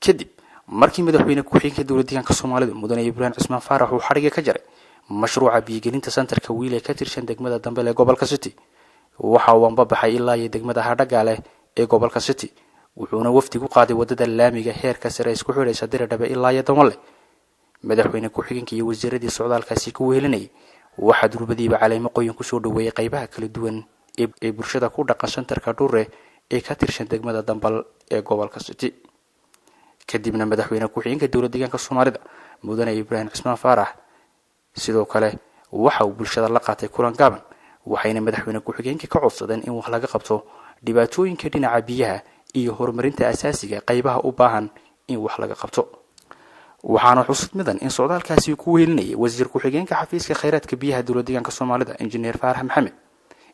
kadib markii madaxweyne ku-xigeenka dowladda deegaanka Soomaalida mudane Ibrahim Cismaan Faarax uu xariga ka jaray mashruuca biyo-gelinta santarka wiil ee ka tirsan degmada Dambeele ee gobolka City waxa uu anbabaxay ilaa iyo degmada Hadhagaale ee gobolka City wuxuuna wafdi ku qaaday wadada laamiga heerka sare isku xidhaysa Diradhabe ilaa iyo Damale madaxweyne ku-xigeenka iyo wasiiradii socdaalkaasi ku wehelinayay waxa durbadiiba caleemo qoyan ku soo dhaweeyay qaybaha kala duwan ee bulshada ku dhaqan santarka Dhuure ee ka tirsan degmada Dambeele ee gobolka City kadibna madaxweyne ku-xigeenka dowladda deegaanka Soomaalida mudane Ibrahim Cismaan Faarax sidoo kale waxa uu bulshada la qaatay kulan gaaban waxayna madaxweyne ku-xigeenka ka codsadeen in wax laga qabto dhibaatooyinka dhinaca biyaha iyo horumarinta asaasiga qaybaha u baahan in wax laga qabto waxaana xusid mudan in socdaalkaasi ku wehelinayay wasiir ku-xigeenka xafiiska kheyraadka biyaha dowladda deegaanka Soomaalida injineer Faarax Maxamed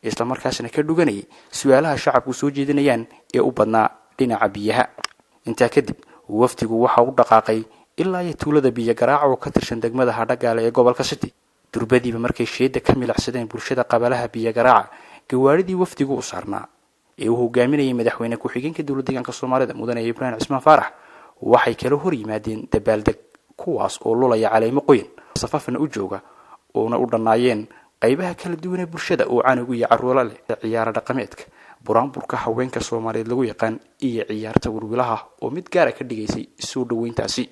isla markaasna ka dhuganayay su'aalaha shacabku soo jeedinayaan ee u badnaa dhinaca biyaha inta kadib wafdigu waxa uu dhaqaaqay ilaa iyo tuulada biyo garaac oo ka tirsan degmada Hadhagaale ee gobolka City durbadiiba markay sheeda ka milacsadeen bulshada qabalaha biyo garaac gawaaridii wafdigu u saarnaa ee uu hogaaminayay madaxweyne ku-xigeenka dowladda deegaanka Soomaalida mudane Ibrahim Cismaan Faarax waxay kala hor yimaadeen dabaaldeg kuwaas oo lulaya caleemo qoyan safafna u jooga oo u dhanaayeen qaybaha kala duwan ee bulshada oo canugu iyo caruura leh ciyaar dhaqameedka buraanburka haweenka Soomaaliyeed lagu yaqaan iyo ciyaarta warwilaha oo mid gaar ah ka dhigaysay soo dhaweyntaasi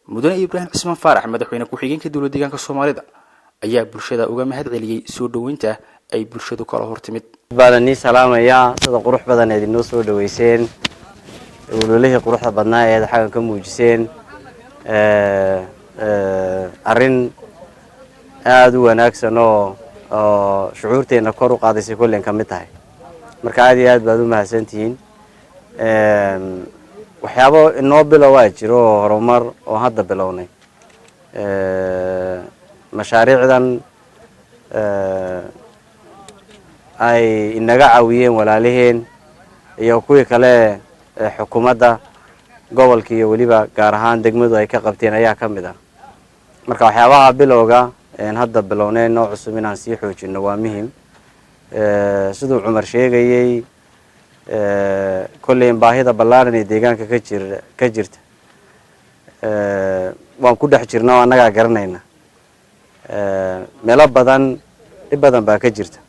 mudane Ibrahim Cismaan Faarax madaxweyne ku-xigeenka dowladda deegaanka Soomaalida ayaa bulshada uga mahad celiyay soo dhaweynta ay bulshadu kala hortimid baadani salaamaya sida qurux badan ee inoo soo dhaweyseen walaalahay quruxda badnaa ee xagan ka muujiseen arin aad u wanaagsan oo shucuurteena kor u qaadayay kulleen ka mid tahay marka aad iyo aad baad u mahadsantihiin waxyaabo inoo bilowaa jiro horumar oo hadda bilownay mashaariicdan ay inaga caawiyeen walaalaheen iyo kuwii kale xukuumadda gobolka iyo waliba gaar ahaan degmadu ay ka qabteen ayaa ka mid ah marka waxyaabaha bilowga hadda bilownay noo cusub inaan sii xoojino waa muhiim sidoo Cumar sheegayay kulleen baahida ballaaran ee deegaanka ka jirta waan ku dhex jirnaa anaga garanayna meelo badan dib badan baa ka jirta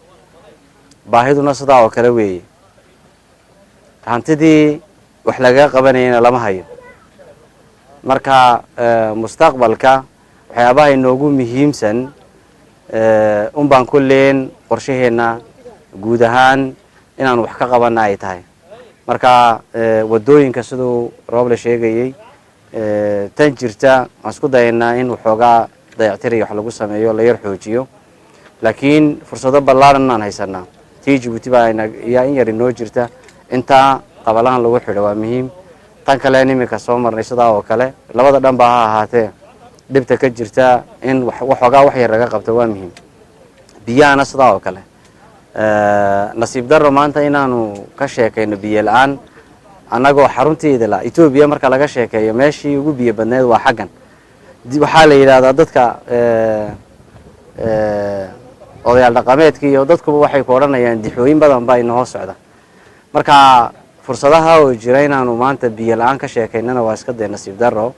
baahiduna sidaa oo kale weeye hantidii wax laga qabanayna lama hayo marka mustaqbalka waxyaabaha inoogu muhiimsan baan kulleen qorshaheena guud ahaan inaan wax ka qabana ay tahay marka wadooyinka sidoo Rooble sheegayay tan jirta aan isku daynaa in waxoogaa dayactir iyo wax lagu sameeyo la yar xoojiyo laakiin fursado ballaaran aan haysanaa tii Djibouti baa in yar inoo jirta inta qabalahan lagu xidho waa muhiim tan kale nimika soo marnay sidaa oo kale labada dhanba ha ahaatee dhibta ka jirta in waxoogaa wax yar laga qabto waa muhiim biyahana sidaa oo kale nasiib darro maanta inaanu ka sheekayno biyo la'aan annagoo xarunteeda la Ethiopia marka laga sheekeeyo meeshii ugu biyo badneed waa xaggan waxaa la yiraahdaa dadka odayaal dhaqameedka iyo dadkuba waxay ku oranayaan dixooyin badan baa inoo socda marka fursadaha oo jira inaanu maanta biyo la'aan ka sheekaynana waa iska nasiib darro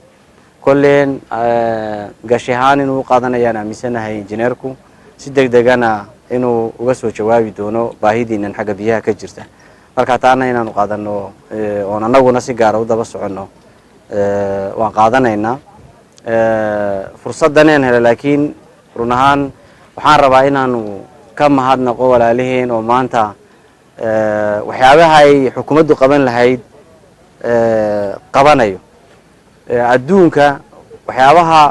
kulleen gashahaan inuu qaadanayaan aaminsanahay injineerku si degdegana inuu uga soo jawaabi doono baahidiinan xagga biyaha ka jirta marka taana inaanu qaadano oo anaguna si gaar ah u daba socono waan qaadanaynaa fursadan hela laakiin run ahaan waxaan rabaa inaanu ka mahadnaqo walaaliheen oo maanta waxyaabaha ay xukuumaddu qaban lahayd qabanayo adduunka waxyaabaha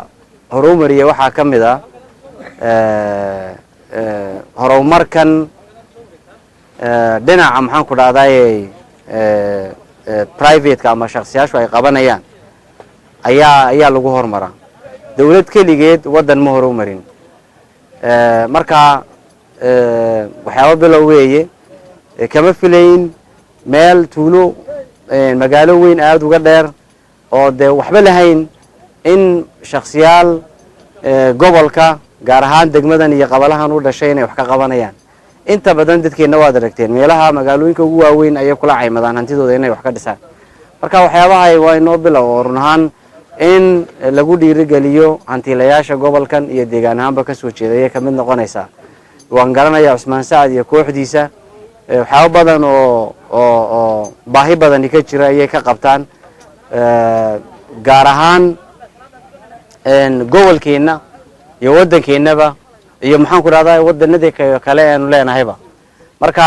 horumariya waxaa ka mid ah horumarkan dhinaca maxaan ku dhahday private ama shakhsiyaashu ay qabanayaan ayaa lagu hormaraa dawlad keligeed wadan ma horumarin marka waxyaabo bilow weeye kama filayn meel tuulo magaalo weyn aad uga dheer oo de waxba lahayn in shakhsiyaal gobolka gaar ahaan degmadan iyo qabalahan u dhashay inay wax ka qabanayaan inta badan dadkeena waad aragteen meelaha magaalooyinka ugu waaweyn ay kula caymadaan hantidooda inay wax ka dhisaan marka waxyaabaha waa inoo bilow oo run ahaan in lagu dhiirigeliyo hantiilayaasha gobolkan iyo deegaan ahaanba ka soo jeedaya ka mid noqonaysa waan garanayaa Cusmaan Saacid iyo kooxdiisa waxyaabo badan oo baahi badan ka jira ayay ka qabtaan gaar ahaan gobolkeena iyo wadankeenaba iyo maxaan ku raadayay wadanada kale aanu leenahayba marka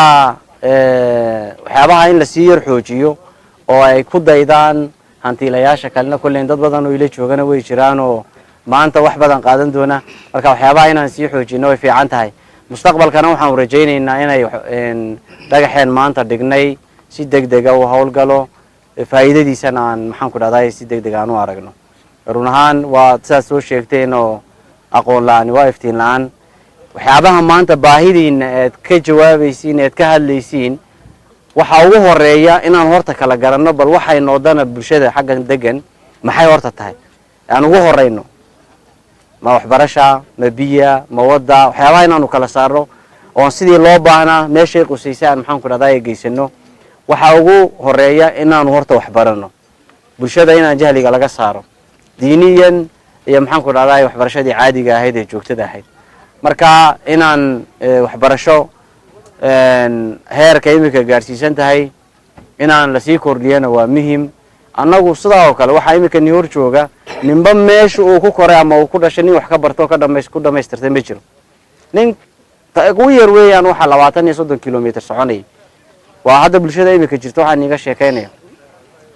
waxyaabaha in la sii yar xoojiyo oo ay ku daydaan hantiilayaasha kalena kulleen dad badan oo ila joogana way jiraan oo maanta wax badan qaadan doona marka waxyaabaha inaan sii xoojino way fiican tahay mustaqbalkana waxaan rajaynaynaa inay dhagaxeen maanta dhignay si degdeg ah u hawlgalo faa'iidadiisana aan maxaan ku raadayay si degdeg ah u aragno run ahaan waa sidaas soo sheegteen oo aqoon la'aan waa iftiin la'aan waxyaabaha maanta baahidiina aad ka jawaabaysiin aad ka hadlaysiin waxa ugu horeeya inaan horta kala garanno bal waxay noodana bulshada xaggan degan maxay horta tahay aan ugu horeyno ma waxbarasha ma biya ma wada waxyaabaha inaanu kala saarno oo sidii loo baahnaa meeshay qusaysaan maxaan ku raadayay geysano waxa ugu horeeya inaanu horta wax barano bulshada inaan jahliga laga saaro diiniyan iyo maxaan ku raadayay waxbarashadii caadiga ahayd ee joogtada ahayd marka inaan waxbarasho heerka imika gaarsiisan tahay inaan la sii kordhiyana waa muhiim annagu sidaa oo kale waxa imika ni hor jooga ninba meesha uu ku koray ama uu ku dhashay nin wax ka barto ka dhamaystirtay ma jiro nin ugu yar weeyaan waxa 20 iyo 30 kilomitir soconay waa hadda bulshada imika jirto waxaan iga sheekaynaya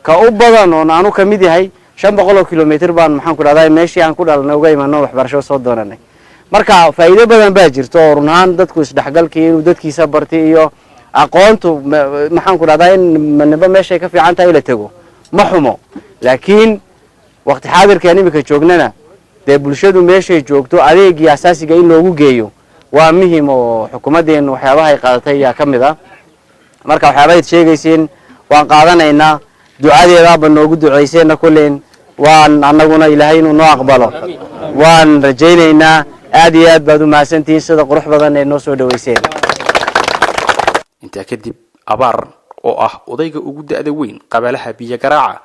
ka u badan oo aanu ka mid yahay 500 kilomitir baan maxaan ku raadayay meeshii aan ku dhalanay uga imaano waxbarasho soo doonanay marka faa'iido badan baa jirto oo run ahaan dadku isdhaxgalkii inuu dadkiisa bartay iyo aqoontu maxaan ku raadayay ninba meeshay ka fiican tahay la tago ma xumo laakiin waqti xaadirkan imika joognana de bulshadu meeshay joogto adeegii asaasiga in loogu geeyo waa muhiim oo xukuumadeenu waxyaabaha ay qaadatay ayaa ka mid ah marka waxyaabaha sheegaysiin waan qaadanaynaa ducadeedaaba noogu duceysayna kulleen waan annaguna ilaahay inuu noo aqbalo waan rajaynaynaa aad iyo aad baad u mahadsantihiin sida qurux badan ee noo soo dhaweyseen inta kadib abaar oo ah odayga ugu da'da weyn qabalaha biyo garaaca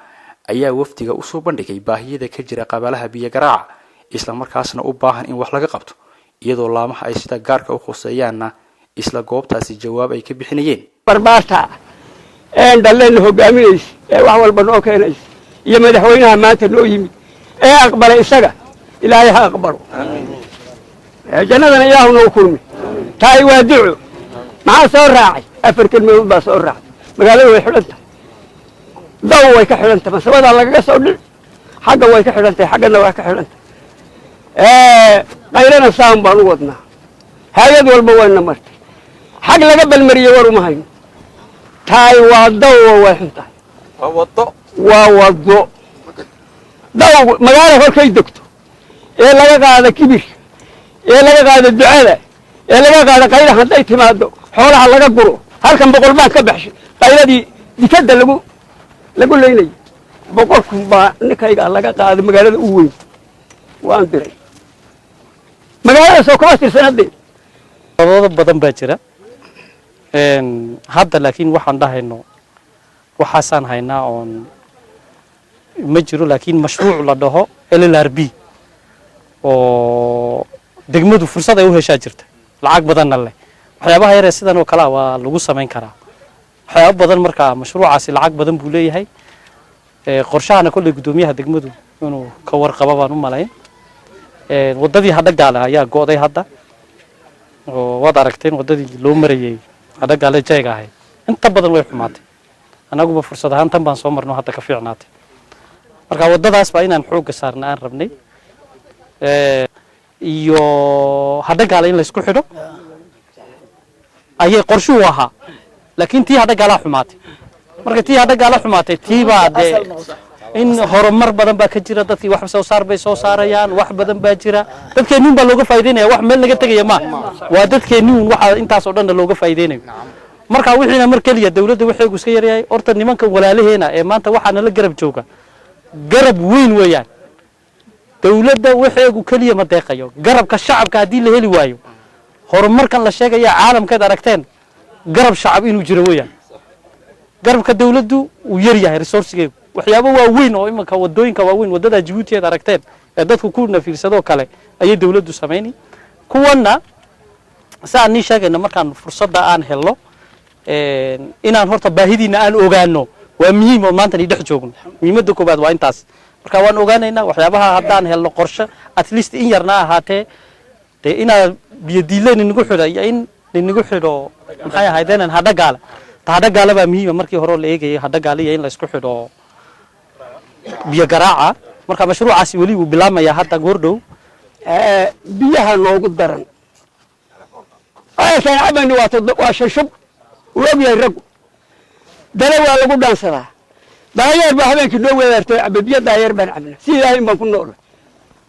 ayaa waftiga u soo bandhigay baahiyada ka jira qabalaha biyo garaaca isla markaasna u baahan in wax laga qabto iyadoo laamaha ay sida gaarka u khuseeyaanna isla goobtaasi jawaab ay ka bixinayeen barbaarta dhaleen hogaaminays wax walba noo keenays iyo madaxweynaha maanta noo yimid ee aqbalay isaga ilaahay ha aqbalo jannadana ilaahu noo kulmi taay waa duco maxaa soo raacay 4 kelmadood baa soo raacay magaalada way xidhan tahay daw way ka xidhan tahay masabada lagaga soo dhig xagga way ka xidhan tahay xaggana waa ka xidhan tahay qayrana saan baan u wadnaa hay'ad walba wayna martay xag laga balmariyay war uma hayno taay waa daw way xun tahay waa wado daw magaala horkay degto ee laga qaada kibir ee laga qaada ducada ee laga qaada qayraha haday timaado xoolaha laga guro halkan boqol baan ka baxshay qayradii dikada lagu leeynay boqolku baa ninkayga laga qaada magaalada u weyn waan diray magaalada soo kama tirsanadee dad badan baa jira hadda laakiin waxaan dhahayno waxaasaan haynaa oon ma jiro laakiin mashruuc la dhaho LLRB oo degmadu fursad ay u heshaa jirta lacag badanna leh waxyaabaha yar ee sidan oo kale waa lagu samayn karaa waxyaabo badan markaa mashruucaasi lacag badan buu leeyahay qorshahana kolley gudoomiyaha degmadu inuu ka warqabo baan u malayn wadadii hadda gaala ayaa go'day hadda oo wad aragteen wadadii loo marayay hadda gaala jeega ahayd inta badan way xumaatay anaguba fursad ahaan tan baan soo marno hadda ka fiicnaatay marka wadadaas baa inaan xoog saarnaa aan rabnay iyo hadda gaala in la isku xidho ayay qorshuhu ahaa laakiin tii hadda gaala xumaatay marka tii hadda gaala xumaatay tii baa in horumar badan baa ka jira dadkii wax soo saar bay soo saarayaan wax badan baa jira dadkeenuun baa looga faa'iideynaya wax meel laga tagaya ma waa dadkeenuun waxa intaas oo dhan looga faa'iideynayo marka wixiina mar kaliya dawladda waxay iska yareeyay horta nimanka walaalaheena ee maanta waxaana la garab jooga garab weyn weeyaan dawladda waxay kaliya ma deeqayo garabka shacabka hadii la heli waayo horumarkan la sheegaya caalamka aragteen garab shacab inuu jiro weeyaan garabka dawladdu uu yar yahay resource-geedu waxyaabo waa weyn oo imanka wadooyinka waa weyn wadada Djibouti ee aragteen ee dadku ku nafiirsado kale ayay dawladdu sameeyni kuwana saan ni sheegayna markaan fursada aan helno inaan horta baahidiina aan ogaano waa muhiim oo maanta ni dhex joogno muhiimada koobaad waa intaas marka waan ogaanaynaa waxyaabaha haddaan helno qorshe at least in yarna ahaatee ina biyo diileen inagu xidho iyo in inagu xidho maxay ahaydeen hadda gaala baa muhiim markii hore la eegayay hadda gaala iyo in la isku xidho biyo garaaca marka mashruucaasi wali uu bilaamayaa hadda goordhow biyaha noogu daran aysan cabani waa shashub uu ogyahay raggu dala waa lagu dhaansadaa daayeer baa habeenkii noo weerartay cababiya daayeer baan cabna si ilaahay baan ku nool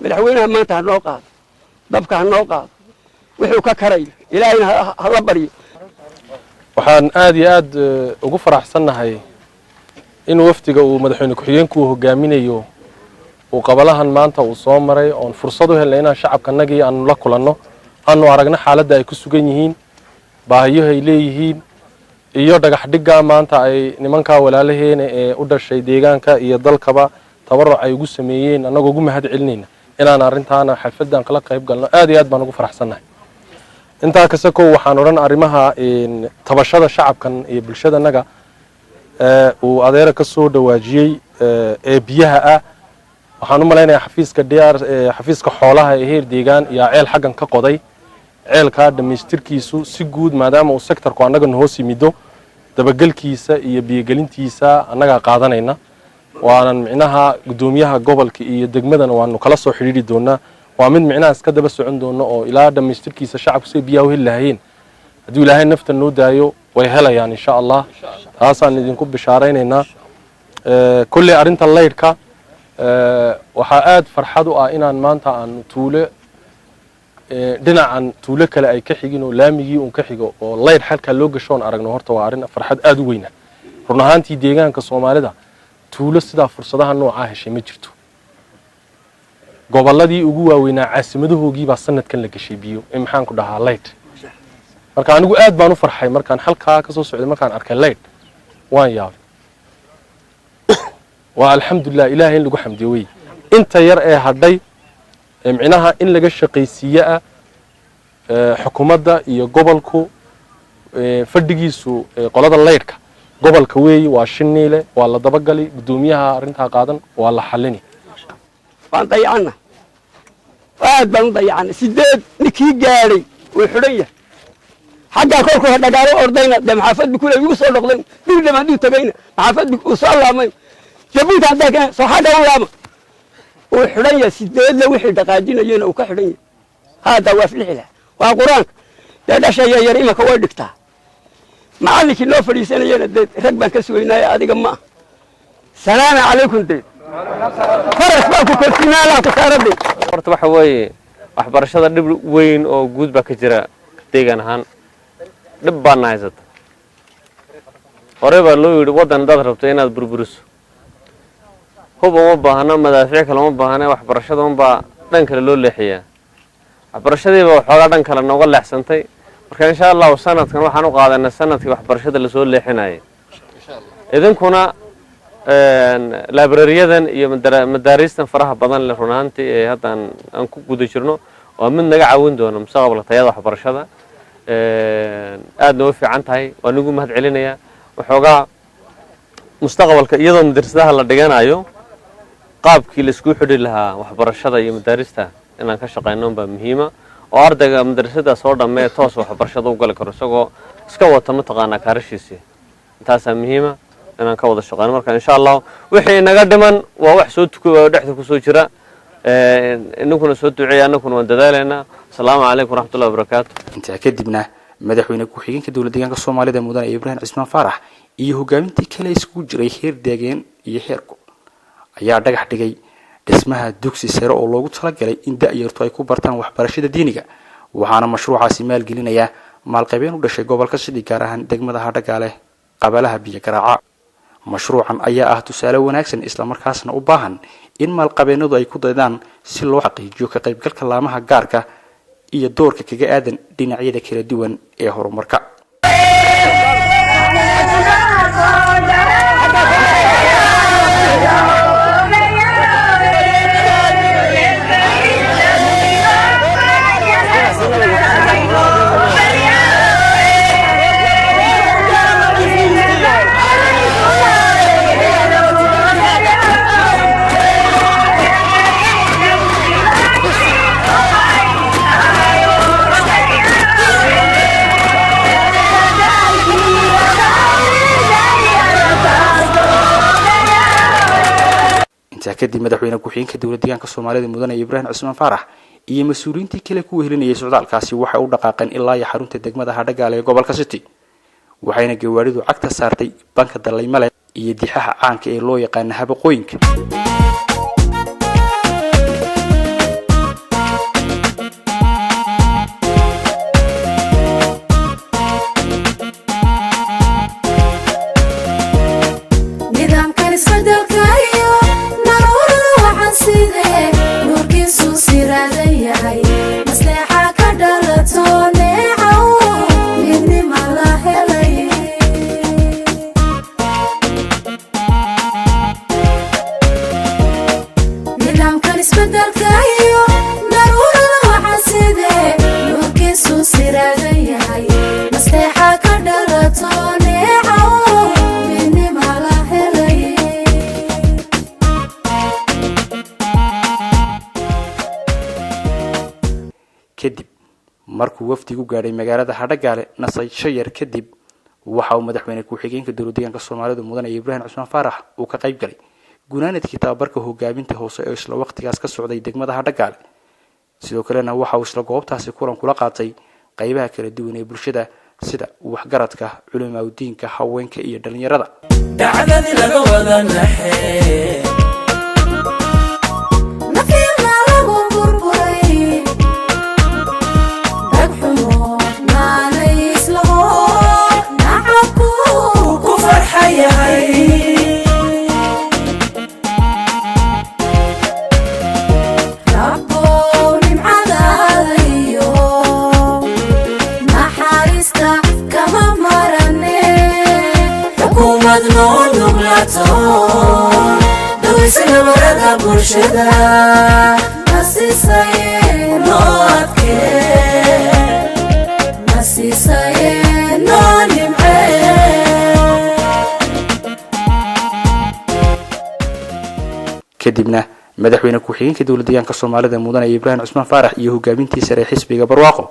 madaxweynaha maanta ha noo qaado dabka ha noo qaado wuxuu ka karayo ilaahayna ha la baryo waxaan aad iyo aad ugu faraxsanahay in waftiga uu madaxweyne ku-xigeenku hogaaminayo uu qabalahan maanta uu soo maray oon fursad u helnay inaan shacabkanagii aanu la kulanno aanu aragno xaaladda ay ku sugan yihiin baahiyaha ay leeyihiin iyo dhagax dhigga maanta ay nimanka walaalaheena ee u dhashay deegaanka iyo dalkaba tabaruc ay ugu sameeyeen anagoo ugu mahad celinayna inaan arrintaana xafladan kala qayb galno aad iyo aad baan ugu faraxsanahay intaa ka sakow waxaan odhan arrimaha tabashada shacabkan iyo bulshadanaga uu adeera ka soo dhawaajiyey ee biyaha ah waxaan u malaynayaa xafiiska xoolaha ee heer deegaan iyo ceel xaggan ka qoday ceelka dhamaystirkiisu si guud maadaama uu sektorku annaga hoos yimido dabagalkiisa iyo biyogelintiisa annaga qaadanayna waanan micnaha gudoomiyaha gobolka iyo degmadana waanu kala soo xiriiri doonaa waa mid micnaha iska daba socon doono oo ilaa dhamaystirkiisa shacabku si biyaha u heli lahaayeen haddii ilaahay nafta noo daayo way helayaan insha Allah taasaan idinku bishaaraynaynaa kulli arrinta leydhka waxaa aad farxad u ah inaan maanta aan tuule dhinacan tuule kale ay ka xigin oo laamigii uu ka xigo oo leydh halka loo gashoon aragno horta waa arrin farxad aad u weyn run ahaantii deegaanka Soomaalida tuulo sida fursadaha nooca heshay ma jirto gobolladii ugu waaweynaa caasimadahoogi baa sanadkan la gashay biyo maxaan ku dhahaa leydh marka anigu aad baan u farxay markaan halka ka soo socday markaan arkay leydh waan yaabay waa alxamdulillah ilaahay lagu xamdiyo way inta yar ee hadhay micnaha in laga shaqaysiiyaa xukuumadda iyo gobolku fadhigiisu qolada leydhka gobolka weeyi waa Shiniile waa la dabagali gudoomiyaha arinta qaadan waa la xalini waan dayacna aad baan dayacna sideed ninkii gaaray way xidhan yahay xagga korku dhagaalo ordayna maxaafad bi kula igu soo noqday dib lama dib tagayna maxaafad bi u soo laamay jabuuti hadda soo xadha u laama way xidhan yahay sideed la wixii dhaqaajinayeen uu ka xidhan yahay hada waa filixila waa quraanka dadashay yar imaka way dhigtaa macallinkii noo fadhiisanayeen rag baan ka sugaynay adiga ma salaam alaykum deed faras baa ku kortinaala ku saaraday horta waxa weeye waxbarashada dhib weyn oo guud baa ka jira deegaan ahaan dhib baan haysata hore baa loo yiri wadan dad rabto inaad burburiso hub uma baahna madaafiic kale uma baahna waxbarashada baa dhan kale loo leexiyaa waxbarashadii baa waxoogaa dhan kale nooga leexsantay marka insha Allah sanadkan waxaan u qaadanaa sanadkii waxbarashada la soo leexinayay idinkuna librariyadan iyo madaariistan faraha badan la runaantii ee hadda aan ku guda jirno oo mid naga caawin doono mustaqbalka tayada waxbarashada aad noo fiican tahay waan ugu mahad celinayaa waxoogaa mustaqbalka iyadoo madrasadaha la dhiganayo qaabkii la isku xidhi lahaa waxbarashada iyo madaarista inaan ka shaqeyno baa muhiim ah oo ardayga madrasada soo dhamee toos waxbarashada u gali karo isagoo iska wata mataqaana kaarashiisa intaas muhiim ah inaan ka wada shaqeyno marka insha Allah wixii naga dhiman waa wax soo tukuyo dhaxda ku soo jira inaguna soo duceeyo anaguna waan dadaaleyna assalaamu calaykum waraxmatullaahi wabarakaatuh inta kadibna madaxweyne ku-xigeenka dowladda deegaanka Soomaalida mudane Ibrahim Cismaan Faarax iyo hogaamintii kale isku jiray heer deegaan iyo heer gobol ayaa dhagax dhigay dhismaha dugsi sare oo loogu talagalay in da'yartu ay ku bartaan waxbarashada diiniga waxaana mashruucaasi maalgelinaya maalqabeen u dhashay gobolka Sidi gaar ahaan degmada Hadhagaale qabalaha biyo garaaca mashruucan ayaa ah tusaale wanaagsan isla markaasna u baahan in maalqabeenadu ay ku daydaan si loo xaqiijiyo ka qaybgalka laamaha gaarka iyo doorka kaga aadan dhinacyada kala duwan ee horumarka kadib madaxweyne ku-xigeenka dowladda deegaanka Soomaalida mudane Ibrahim Cismaan Faarax iyo mas'uuliyiintii kale ku wehelinayay socdaalkaasi waxay u dhaqaaqeen ilaa iyo xarunta degmada Hadhagaale ee gobolka City waxayna gawaaridu cagta saartay banka Dalaymale iyo dixaha caanka ee loo yaqaan habaqooyinka kadib markuu wafdigu gaaray magaalada Hadhagaale nasasho yar kadib waxa uu madaxweyne ku-xigeenka dowladda deegaanka Soomaalida mudane Ibrahim Cismaan Faarax uu ka qayb galay gunaanadkii tababarka hogaaminta hoose ee isla waqtigaas ka socday degmada Hadhagaale sidoo kalena waxa uu isla goobtaasi kulan kula qaatay qaybaha kala duwan ee bulshada sida waxgaradka culimada diinka haweenka iyo dhalinyarada dacdadii laga wada naxee دويسنا بردا برشدا نسيساي نواتكي نسيساي نونمعي madaxweyne ku-xigeenka dowladda deegaanka soomaalida mudane ibraahim cusmaan faarax iyo hogaamintii sare xisbiga barwaaqo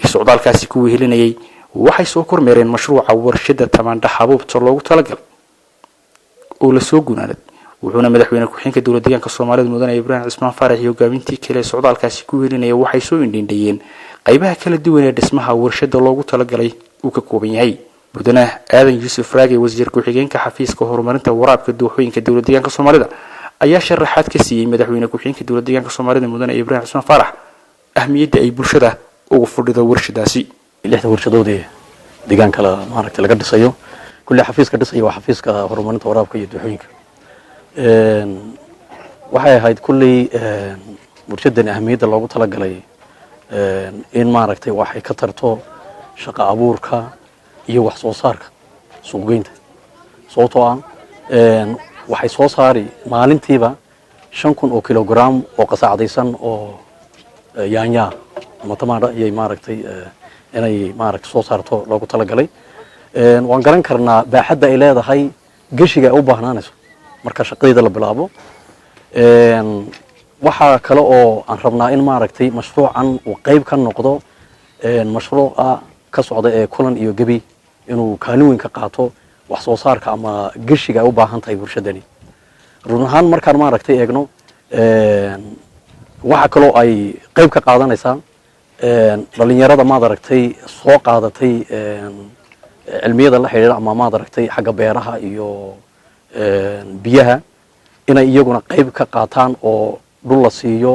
ee socdaalkaasi ku wehelinayay waxay soo kormeereen mashruuca warshada tamaandha xabuubta loogu talagalay oo la soo gunaanad wuxuuna madaxweyne ku-xigeenka dowladda deegaanka soomaalida mudane ibraahim cusmaan faarax iyo hogaamintii kale ee socdaalkaasi ku wehelinayay waxay soo indhindhayeen qaybaha kala duwan ee dhismaha warshada loogu talagalay uu ka kooban yahay mudane aadan yuusuf raage wasiir ku-xigeenka xafiiska horumarinta waraabka dooxooyinka dowladda deegaanka soomaalida ayaa sharaxaad ka siiyey madaxweyne ku-xigeenka dowladda deegaanka soomaalida mudane ibraahim cusmaan faarax ahmiyadda ay bulshada ugu fadhido warshadaasi lixda warshadoodii deegaanka maaragtay laga dhisayo kulli xafiiska dhisaya waa xafiiska horumarinta waraabka iyo dooxooyinka waxay ahayd kulli warshadan ahmiyadda loogu talagalay in maaragtay waxay ka tarto shaqo abuurka iyo wax soo saarka suuqgeynta sababtoo ah waxay soo saari maalintiiba 5,000 oo kilogram oo qasaacdaysan oo yaanya ama tamaandho ayay maaragtay inay maaragtay soo saarto loogu talagalay waan garan karnaa baaxadda ay leedahay gashiga ay u baahnaanayso marka shaqadeeda la bilaabo waxaa kale oo aan rabnaa in maaragtay mashruucan uu qayb ka noqdo mashruuca ka socda ee kulan iyo gebi inuu kaalin weyn ka qaato wax soo saarka ama gashiga ay u baahan tahay warshadani run ahaan markaan maaragtay eegno waxa kaloo ay qayb ka qaadanaysaa dhalinyarada maad aragtay soo qaadatay cilmiyada la xiriira ama maad aragtay xagga beeraha iyo biyaha inay iyaguna qayb ka qaataan oo dhul la siiyo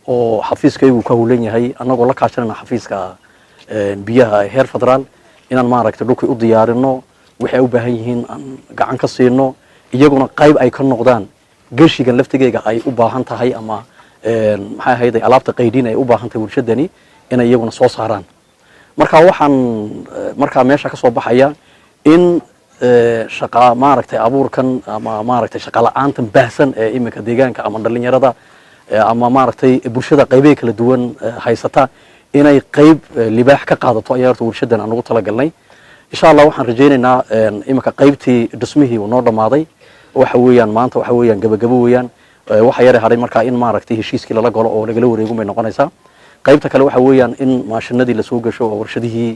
oo xafiiskaygu ka howlan yahay annagoo la kaashanayna xafiiska biyaha heer federaal inaan maaragtay dhulkii u diyaarino waxay ay u baahan yihiin aan gacan ka siino iyaguna qayb ay ka noqdaan gashigan laftigeyga ay u baahan tahay ama maxay ahayd alaabta qaydin ay u baahan tahay warshadani inay iyaguna soo saaraan marka waxaan markaa meesha ka soo baxaya in shaqa maaragtay abuurkan ama maaragtay shaqa la'aantan baahsan ee iminka deegaanka ama dhalinyarada ama maaragtay bulshada qaybaha kala duwan haysata inay qayb libaax ka qaadato ayaa horta warshadan aan ugu talagalnay insha Allah waxaan rajaynaynaa iminka qaybtii dhismihii uu noo dhamaaday waxa weeyaan maanta waxa weeyaan gabagabo weeyaan waxa yar haray markaa in maaragtay heshiiskii lala galo oo lagala wareego may noqonaysaa qaybta kale waxa weeyaan in maashinadii la soo gasho oo warshadihii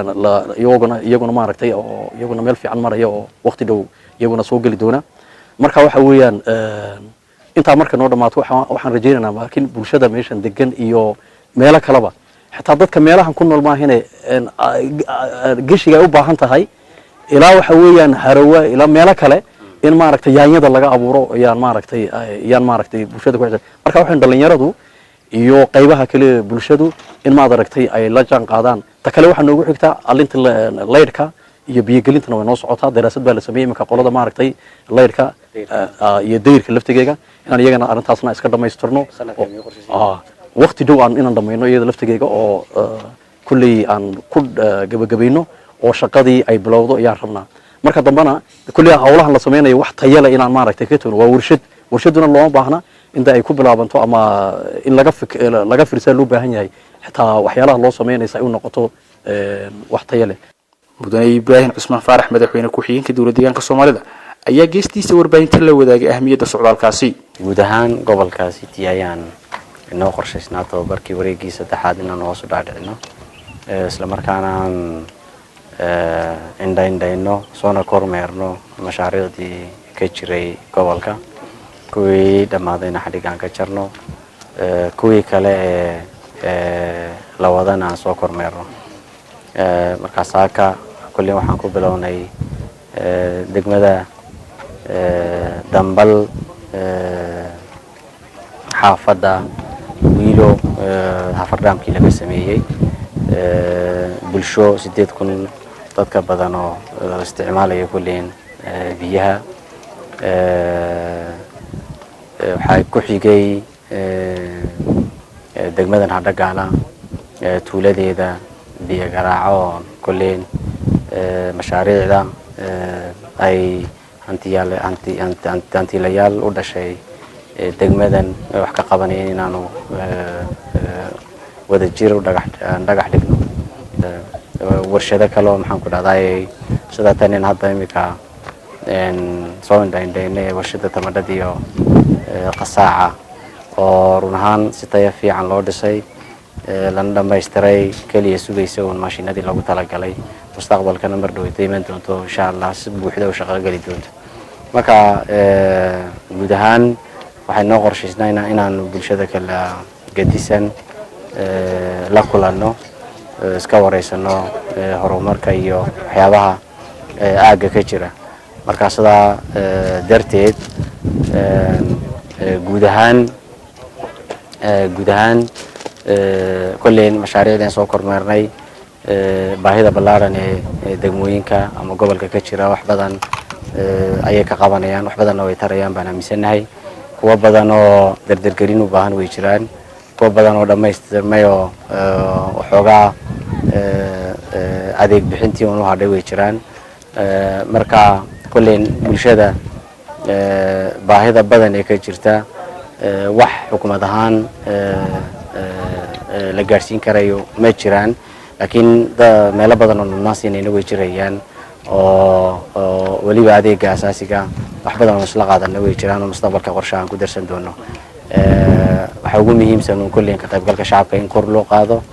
iyaguna maaragtay oo iyaguna meel fiican maraya oo waqti dhow iyaguna soo geli doona marka waxa weeyaan intaa marka noo dhamaato waxaan rajaynaynaa laakiin bulshada meeshan degan iyo meelo kaleba xitaa dadka meelahan ku nool maahine gashiga ay u baahan tahay ilaa waxa weeyaan harawa ilaa meelo kale in maaragtay yaanyada laga abuuro ayaan maaragtay bulshada ku xidhan marka waxaan dhalinyaradu iyo qaybaha kale bulshadu in maad aragtay ay la jaan qaadaan ta kale waxa noogu xigta alinta leyrka iyo biyagelintana way noo socotaa daraasad baa la sameeyay iminka qolada maaragtay leyrka iyo dayrka laftigeega inaan iyagana arrintaasna iska dhamaystirno waqti dhow aan inaan dhamayno iyada laftigeega oo kulley aan ku gabagabayno oo shaqadii ay bilowdo ayaan rabnaa marka dambana kulley hawlahan la sameynayo wax tayo leh inaan maaragtay ka toono waa warshaduna looma baahna inta ay ku bilaabanto ama in laga fiirsaa loo baahan yahay xitaa waxyaalaha loo sameynaysa ay u noqoto wax tayo leh mudane ibraahim cusmaan faarax madaxweyne ku-xigeenka dowladda deegaanka soomaalida ayaa geestiisa warbaahinta la wadaagay ahmiyadda socdaalkaasi guud ahaan gobolkaasi ayaan inoo qorshaysnaa tababarkii wareegii saddexaad inaan hoos u dhaadhicino isla markaana aan indhaindhayno soona kormeerno mashaariicdii ka jiray gobolka kuwii dhammaadayna xadhigaan ka jarno kuwii kale ee la wadana aan soo kormeerno markaas halka kulli waxaan ku bilownay degmada dambal xaafadda wiilo hafardhaamkii laga sameeyey bulsho 8,000 dadka badan oo isticmaalaya kulliin biyaha waxaa ku xigay degmadan Hadhagaala tuuladeeda biyo garaaco kulliin mashaariicda ay hantiilayaal u dhashay degmadan wax ka qabanayeen inaanu wada jir u dhagax dhigno warshado kale oo maxaan ku dhahday sida tan in hadda imika soo indhaynay warshada tamadhada iyo qasaaca oo run ahaan si tayo fiican loo dhisay lana dhamaystiray kaliya sugaysa uun maashinadii lagu talagalay mustaqbalkana mar dhow ay iman doonto insha Allah si buuxda u shaqo gali doonto marka guud ahaan waxay noo qorshaysnaynaa inaan bulshada kala gadisan la kulanno iska wareysano horumarka iyo waxyaabaha aaga ka jira marka sidaa darteed guud ahaan kulleen mashaariicdan soo kormeernay baahida ballaaran ee degmooyinka ama gobolka ka jira wax badan ayay ka qabanayaan wax badan oo ay tarayaan baan aaminsanahay kuwa badan oo dardargelin u baahan way jiraan kuwa badan oo dhamaystirmay oo waxoogaa adeeg bixintii uu hadhay way jiraan marka kulleen bulshada baahida badan ee ka jirta wax xukuumad ahaan la gaarsiin karayo ma jiraan laakiin meelo badan oo nasiinayna way jirayaan oo waliba adeega asaasiga wax badan oo isla qaadana way jiraan oo mustaqbalka qorshahan ku darsan doono waxa ugu muhiimsan oo kulleen ka qaybgalka shacabka in kor loo qaado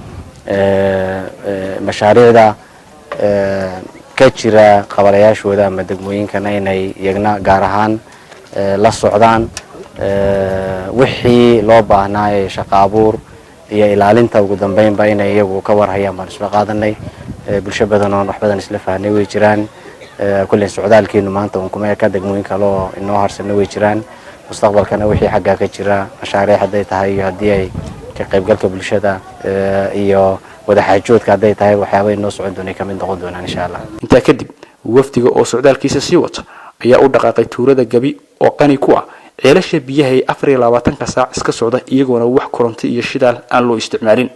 mashaariicda ka jira qabalayaashooda ama degmooyinkana inay iyagna gaar ahaan la socdaan wixii loo baahnaa ee shaqo abuur iyo ilaalinta ugu dambeynba inay iyagu ka warhayaan baan isla qaadanay bulsho badan oo wax badan isla fahnay way jiraan kulleen socdaalkeenu maanta uun kuma eka degmooyin kale oo inoo harsana way jiraan mustaqbalkana wixii xaggaa ka jira mashaariic hadday tahay iyo haddii ay ka qaybgalka bulshada iyo wadaxaajoodka hadday tahay waxyaaba inoo socon doonay ka mid noqon doonaan insha Allah intaa kadib wafdiga oo socdaalkiisa sii wata ayaa u dhaqaaqay tuulada Gabi oo qani ku ah ceelasha biyaha ee 24 saac iska socda iyagoona wax koronto iyo shidaal aan loo isticmaalin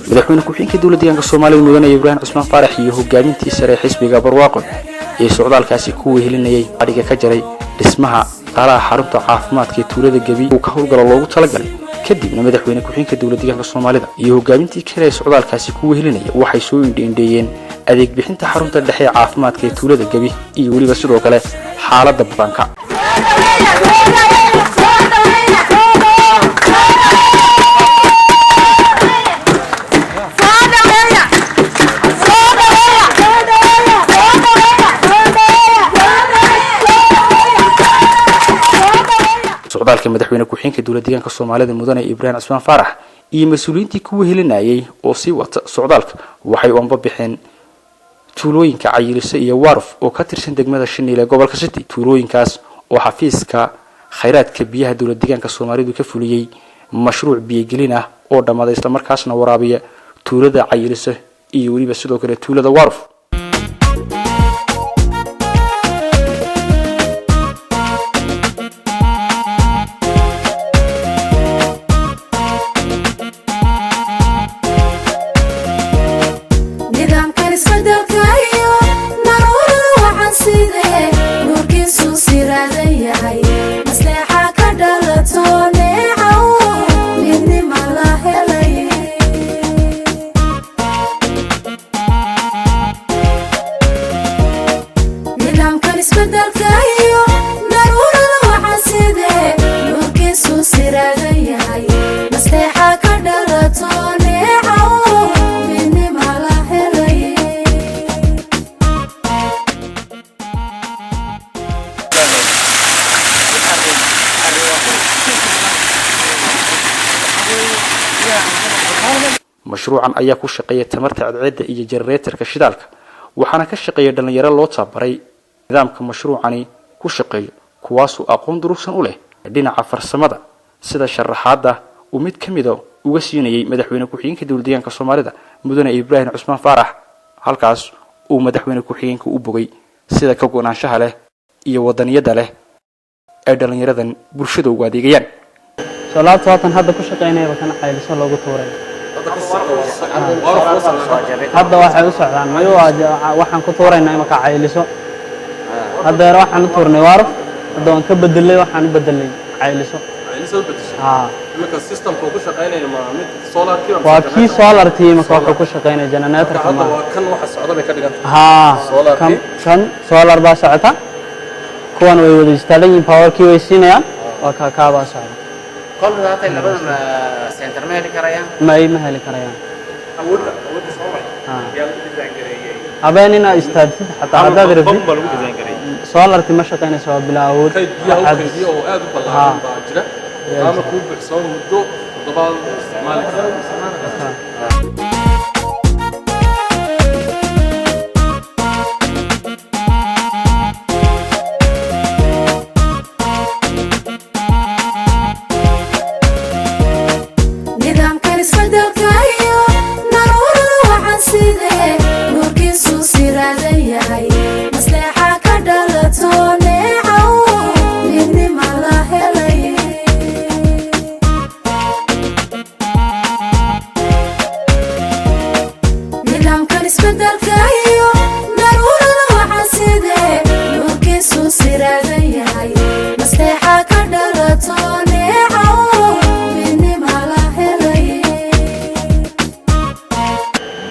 madaxweyne ku-xigeenka dowladda deegaanka Soomaaliya mudane Ibrahim Cismaan Faarax iyo hogaamintii sare xisbiga barwaaqo ee socdaalkaasi ku wehelinayay adiga ka jaray dhismaha qalaha xarunta caafimaadka ee tuulada Gabi oo ka howlgala loogu talagalay kadibna madaxweyne ku-xigeenka dowladda deegaanka Soomaalida iyo hogaamintii kale ee socdaalkaasi ku wehelinayay waxay soo indheeyeen adeeg bixinta xarunta dhexe ee caafimaadka ee tuulada Gabi iyo waliba sidoo kale xaaladda bukaanka socdaalka madaxweyne ku-xigeenka dowladda deegaanka Soomaalida mudane Ibrahim Cismaan Faarax iyo mas'uuliyiintii ku wehelinayay oo sii wata socdaalka waxay u anbabixeen tuulooyinka Cayilisa iyo Waaruf oo ka tirsan degmada Shiniile gobolka City tuulooyinkaas oo xafiiska khayraadka biyaha dowladda deegaanka Soomaalidu ka fuliyay mashruuc biyo-gelin ah oo dhamaaday isla markaasna waraabiya tuulada Cayilisa iyo waliba sidoo kale tuulada Waaruf mashruucan ayaa ku shaqeeya tamarta cadceedda iyo generatorka shidaalka waxaana ka shaqeeya dhalinyaro loo tababaray nidaamka mashruucani ku shaqeeyo kuwaasoo aqoon durugsan u leh dhinaca farsamada sida sharaxaada uu mid ka mid ah uga siinayay madaxweyne ku-xigeenka dowladdeegaanka Soomaalida mudane Ibrahim Cusmaan Faarax halkaas uu madaxweyne ku-xigeenka u bogay sida ka go'naanshaha leh iyo wadaniyada leh ee dhalinyaradan bulshada ugu adeegayaan salaadta waatan hadda ku shaqeynayba kana qayliso loogu tuuray hadda waxay u socdaan mayo waxaan ku tuuraynaa imaka qayliso hadda waxaan u tuurnay waarf hadda waan ka bedelay waxaan u bedelay qayliso imaka systemka ku shaqeynayna ma mid solar kii waa kii solar team ka ku shaqeynay generator ma kan waxa socda bay ka dhigantay kan solar baa socota kuwan way wada istaalayeen power kii way siinayaan waa ka baa socda kolba hadda labada center ma heli karayaan ma heli karayaan awoodda Soomaaliya yaa lagu design gareeyay habeenina istaadsid hatta hadda rabbi solar team ma shaqeynayso bilaa awood oo aad u ballaaran baa jira ama ku bixsan muddo dabal isticmaal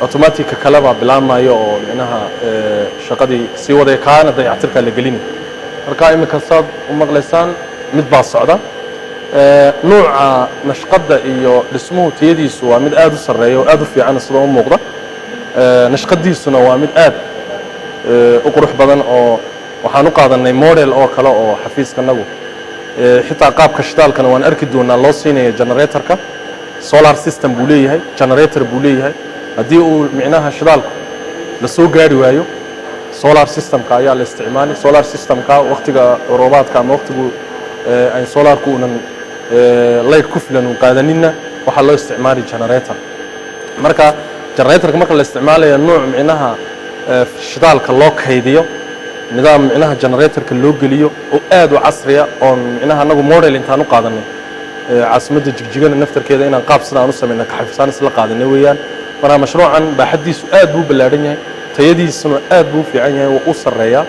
automatic kala ba bilaamayo oo inaha shaqadii si waday kaana dayactirka la gelin marka imika saad u maqlaysaan mid baa socda nooca nashqada iyo dhismuhu tiyadiisu waa mid aad u sareeyo aad u fiican sida u muuqda nashqadiisuna waa mid aad u qurux badan oo waxaan u qaadanay model oo kale oo xafiiskanagu xitaa qaabka shidaalkana waan arki doonaa loo siinayo generatorka solar system buu leeyahay generator buu leeyahay haddii uu micnaha shidaalku la soo gaari waayo solar systemka ayaa la isticmaalay solar systemka waqtiga roobaadka ama waqtigu ay solarku unan light ku filan qaadanina waxa loo isticmaali generator marka generatorka marka la isticmaalayo nooc micnaha shidaalka loo kaydiyo nidaam micnaha generatorka loo geliyo oo aad u casriya oo micnaha anagu model intaan u qaadanay caasimadda Jigjigana naftarkeeda inaan qaab sidaan u sameeyno ka xifsaan isla qaadanay weeyaan marka mashruucan baaxadiisu aad buu ballaaran yahay tayadiisuna aad buu fiican yahay oo u sareeya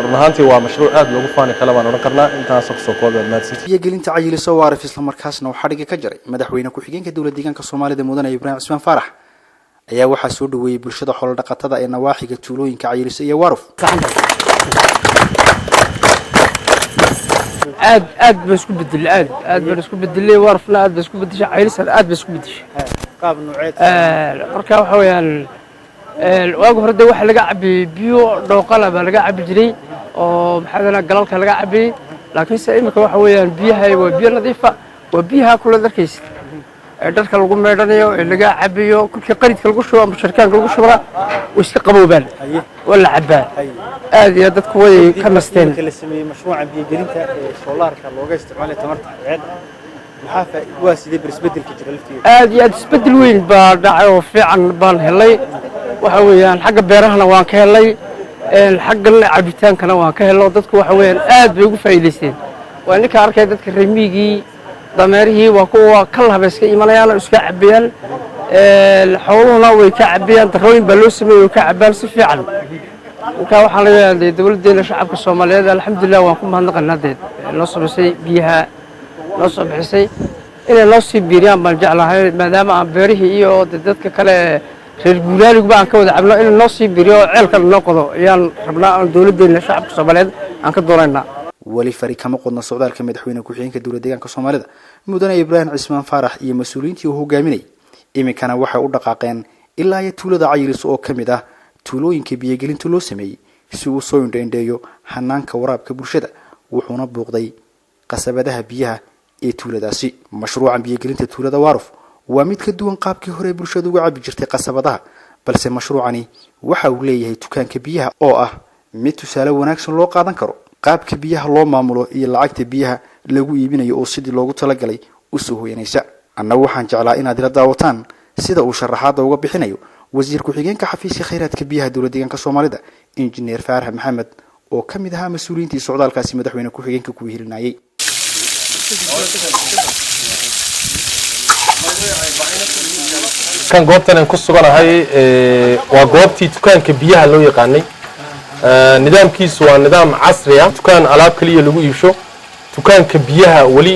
runaantii waa mashruuc aad loogu faani kala baan oran karnaa intaas soo kooban maadsantii iyo gelinta cayiliso waarif isla markaasna waxa dhiga ka jaray madaxweyne ku-xigeenka dowladda deegaanka Soomaalida mudane Ibrahim Cusmaan Faarax ayaa waxa soo dhaweeyay bulshada xoolo dhaqatada ee nawaaxiga tuulooyinka cayiliso iyo waarif aad ba isku bedel aad ba isku bedelay waarifna aad ba isku bedeshay cayiliso aad ba isku bedeshay qaab nooceed marka waxa weeyaan waag hore waxa laga cabbi biyo dhooqala ba laga cabbi jiray oo maxaadana galalka laga cabbi laakiin se imika waxa weeyaan biyaha waa biyo nadiif ah waa biyaha kula darkiis dadka lagu meedhanayo ee laga cabbiyo kulka qaridka lagu shubo ama shirkaanka lagu shubaa way iska qaboobaan wala cabaa aad iyo dadku way ka nasteen kala sameeyay mashruuca biyo gelinta ee solarka looga isticmaalay tamarta ceed maxaa waa sidee isbedelka jira laftiisa aad iyo aad isbedel weyn baa dhacay oo fiican baan helay waxa weeyaan xagga beerahana waan ka helay xagga cabitaankana waan ka helay dadku waxa weeyaan aad bay ugu faa'iideysteen waa ninka arkay dadka reemigii dameerihii waa kuwa kala habeeska imanayaan iska cabiyaan xooluhuna way ka cabiyaan darooyin baa loo sameeyay ka cabaan si fiican marka waxaan leeyahay dawladdeena shacabka Soomaaliyeed alxamdulillah waan ku mahadnaqanahay loo sameeyay biyaha loo soo bixisay inay loo sii biiriyaan baan jeclahay maadaama aan beerihii iyo dadka kale reer guuraalig baan ka wada cabno in loo sii biiriyo ceelka loo qodo ayaan rabnaa dawladdeena shacabka Soomaaliyeed aan ka doonaynaa wali fari kama qodna socdaalka madaxweyne ku-xigeenka dowladda deegaanka Soomaalida mudane Ibrahim Cusmaan Faarax iyo mas'uuliyiintii uu hogaaminay iminkana waxay u dhaqaaqeen ilaa iyo tuulada cayiliso oo kamid ah tuulooyinka biyo gelinta loo sameeyay si uu soo indheeyo hanaanka waraabka bulshada wuxuuna buuqday qasabadaha biyaha ee tuuladaasi mashruuca biyo gelinta tuulada waarif waa mid ka duwan qaabkii hore bulshadu uga cabi jirtay qasabadaha balse mashruucani waxa uu leeyahay dukaanka biyaha oo ah mid tusaale wanaagsan loo qaadan karo qaabka biyaha loo maamulo iyo lacagta biyaha lagu iibinayo oo sidii loogu talagalay u soo hooyanaysa annagu waxaan jeclaa inaad ila daawataan sida uu sharaxaada uga bixinayo wasiir ku-xigeenka xafiiska kheyraadka biyaha dowladda deegaanka Soomaalida injineer Faarax Maxamed oo ka mid ahaa mas'uuliyiintii socdaalkaasi madaxweyne ku-xigeenka ku hirinayay kan goobtan aan ku suganahay waa goobtii dukaanka biyaha loo yaqaanay nidaamkiisu waa nidaam casri ah dukaan alaab kaliya lagu iibsho dukaanka biyaha wali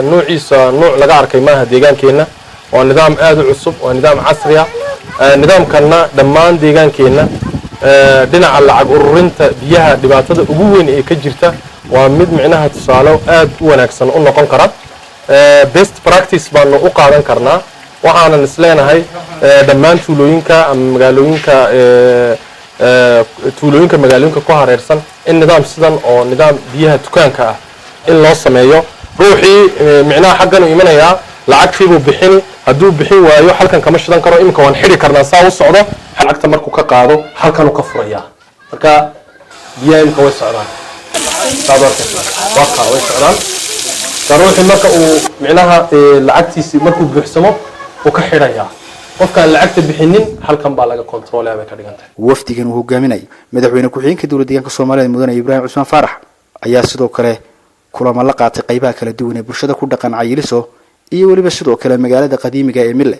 nuuciisa nuuc laga arkay maaha deegaankeena waa nidaam aad u cusub waa nidaam casri ah nidaamkana dhammaan deegaankeena dhinaca lacag ururinta biyaha dhibaatada ugu weyn ee ka jirta waa mid micnaha tusaale aad u wanaagsan u noqon kara best practice baanu u qaadan karnaa waxaanan isleenahay dhammaan tuulooyinka ama magaalooyinka ku hareersan in nidaam sidan oo nidaam biyaha dukaanka ah in loo sameeyo ruuxii micnaha xaggan u imanayaa lacagtiibuu bixin hadduu bixin waayo halkan kama shidan karo imika waan xidhi karnaa saa u socdo lacagta markuu ka qaado halkan uu ka furayaa marka biyaha imika way socdaan way socdaan ruuxii marka uu micnaha lacagtiisii markuu buuxsamo uu ka xidhayaa qofkaan lacagta bixinin halkan baa laga kontroolaya bay ka dhigantahay wafdigan uu hogaaminay madaxweyne ku-xigeenka dowladda deegaanka Soomaalida mudane Ibraahim Cusmaan Faarax ayaa sidoo kale kulamo la qaatay qaybaha kala duwan ee bulshada ku dhaqan Cayiliso iyo waliba sidoo kale magaalada qadiimiga ee Mille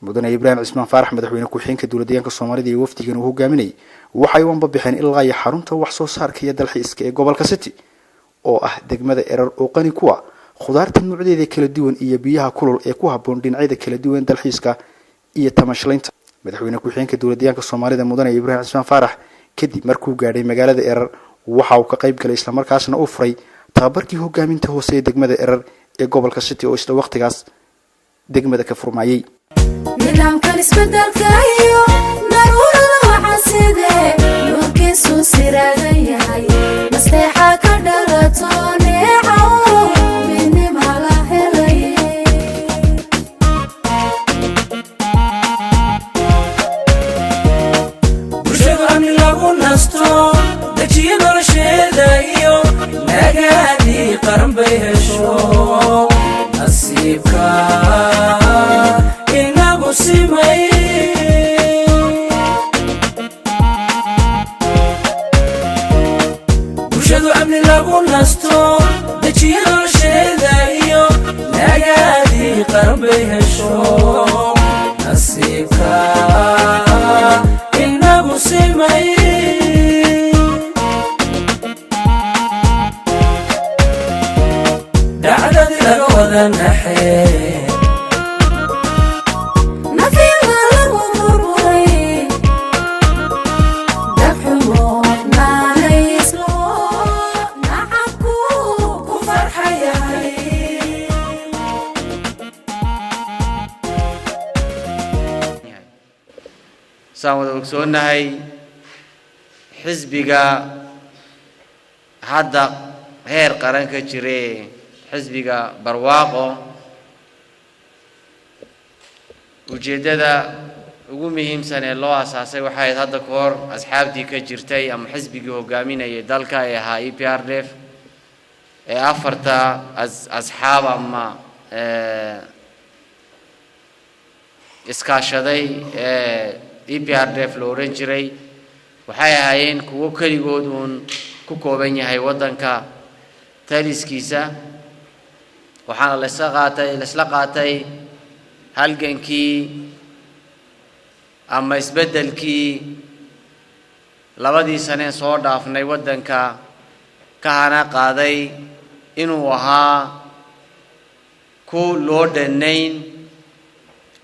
mudane Ibraahim Cusmaan Faarax madaxweyne ku-xigeenka dowladda deegaanka Soomaalida iyo wafdigan uu hogaaminay waxay uunba bixeen ilaa iyo xarunta wax soo saarka iyo dalxiiska ee gobolka City oo ah degmada Erar oo qani ku ah khudaarta nuucyadeeda kala duwan iyo biyaha kulul ee ku habboon dhinacyada kala duwan dalxiiska iyo tamashlaynta madaxweyne ku-xigeenka dowladda deegaanka Soomaalida mudane Ibraahim Cusmaan Faarax kadib markuu gaadhay magaalada Erar waxa uu ka qayb galay isla markaasna uu furay tababarkii hogaaminta hoose ee degmada Erar ee gobolka City oo isla waqtigaas degmada ka furmayay nidaamkan isbedelka iyo daruurada waxaa sidee nuurkiisu siraadan yahay masteexa ka dhalato neecaw midnima la helay bulshadu amni lagu nasto dejiyo nolosheeda iyo nagaadii qaran bay hesho nasiibka bulshadu amni lagu nasto dejiyo nolosheeda iyo nagaadii qaran bay hesho nasiibka inagu simay dhacdadii laga wada naxee saan ogsoonahay xisbiga hadda heer qaran ka jire xisbiga barwaaqo ujeedada ugu muhiimsan ee loo asaasay waxay hadda ka hor asxaabtii ka jirtay ama xisbigii hogaaminayay dalka ee ahaa EPRDF ee afarta asxaab ama iskaashaday EPRDF loo oran jiray waxay ahaayeen kuwo kaligood uun ku kooban yahay wadanka taliskiisa waxaana la isla qaatay halgankii ama isbedelkii labadii sane soo dhaafnay wadanka ka hana qaaday inuu ahaa ku loo dhanayn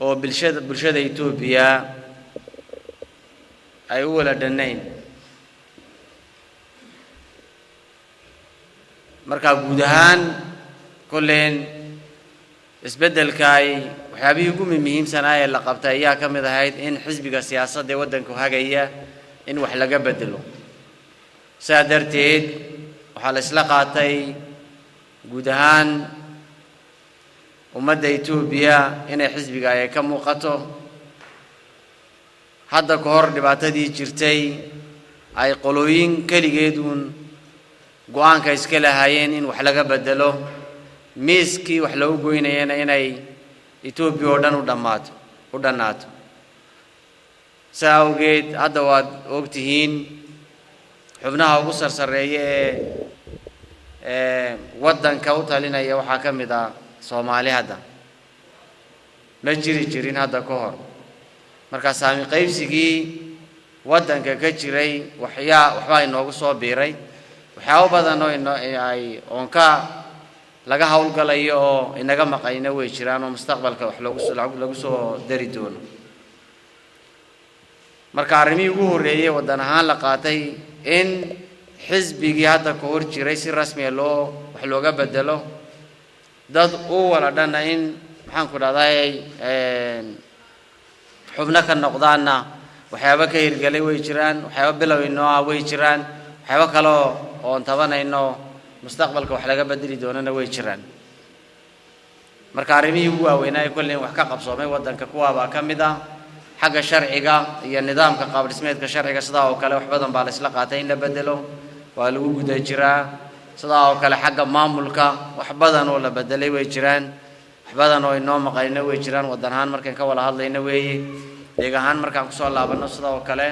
oo bulshada Itoobiya ay u wala dhanayn marka guud ahaan kulleen isbeddelkaay waxyaabihii ugu muhiimsanaa ee la qabtay ayaa ka mid ahayd in xisbiga siyaasadda waddanku hagaya in wax laga bedelo sidaa darteed waxaa la isla qaatay guud ahaan ummadda Itoobiya inay xisbiga ay ka muuqato hadda ka hor dhibaatadii jirtay ay qolooyin kaligeeduun go'aanka iska lahaayeen in wax laga bedelo miiskii wax lagu goynayna inay Itoobiya oo dhan u dhanaato saawgeed hadda waad ogtihiin xubnaha ugu sarsareeya ee waddanka u talinaya waxaa ka mid ah Soomaali hadda ma jirin hadda ka hor marka saami qaybsigii waddanka ka jiray waxba inoogu soo biiray waxyaabo badan oo ay onka laga hawlgalayo oo inaga maqayna way jiraan oo mustaqbalka wax lagu soo dari doono marka arrimii ugu horeeyay waddan ahaan la qaatay in xisbigii hadda ka hor jiray si rasmi ah wax looga bedelo dad u wala dhan in maxaan ku dhahday xubno ka noqdaana waxyaabo ka hirgalay way jiraan waxyaabo bilowino way jiraan waxyaabo kale oo tabanayno mustaqbalka wax laga bedeli doonana way jiraan marka arrimihii ugu waaweynaa kulleen wax ka qabsoomay waddanka kuwaaba ka mid ah xagga sharciga iyo nidaamka qaab dhismeedka sharciga sidaa oo kale wax badan baa la isla qaatay in la bedelo waa lagu guda jiraa sidaa oo kale xagga maamulka wax badan oo la bedelay way jiraan wax badan oo inoo maqayna way jiraan waddan ahaan markaan ka wada hadlayna weeye deegaan ahaan markaan ku soo laabano sidaa oo kale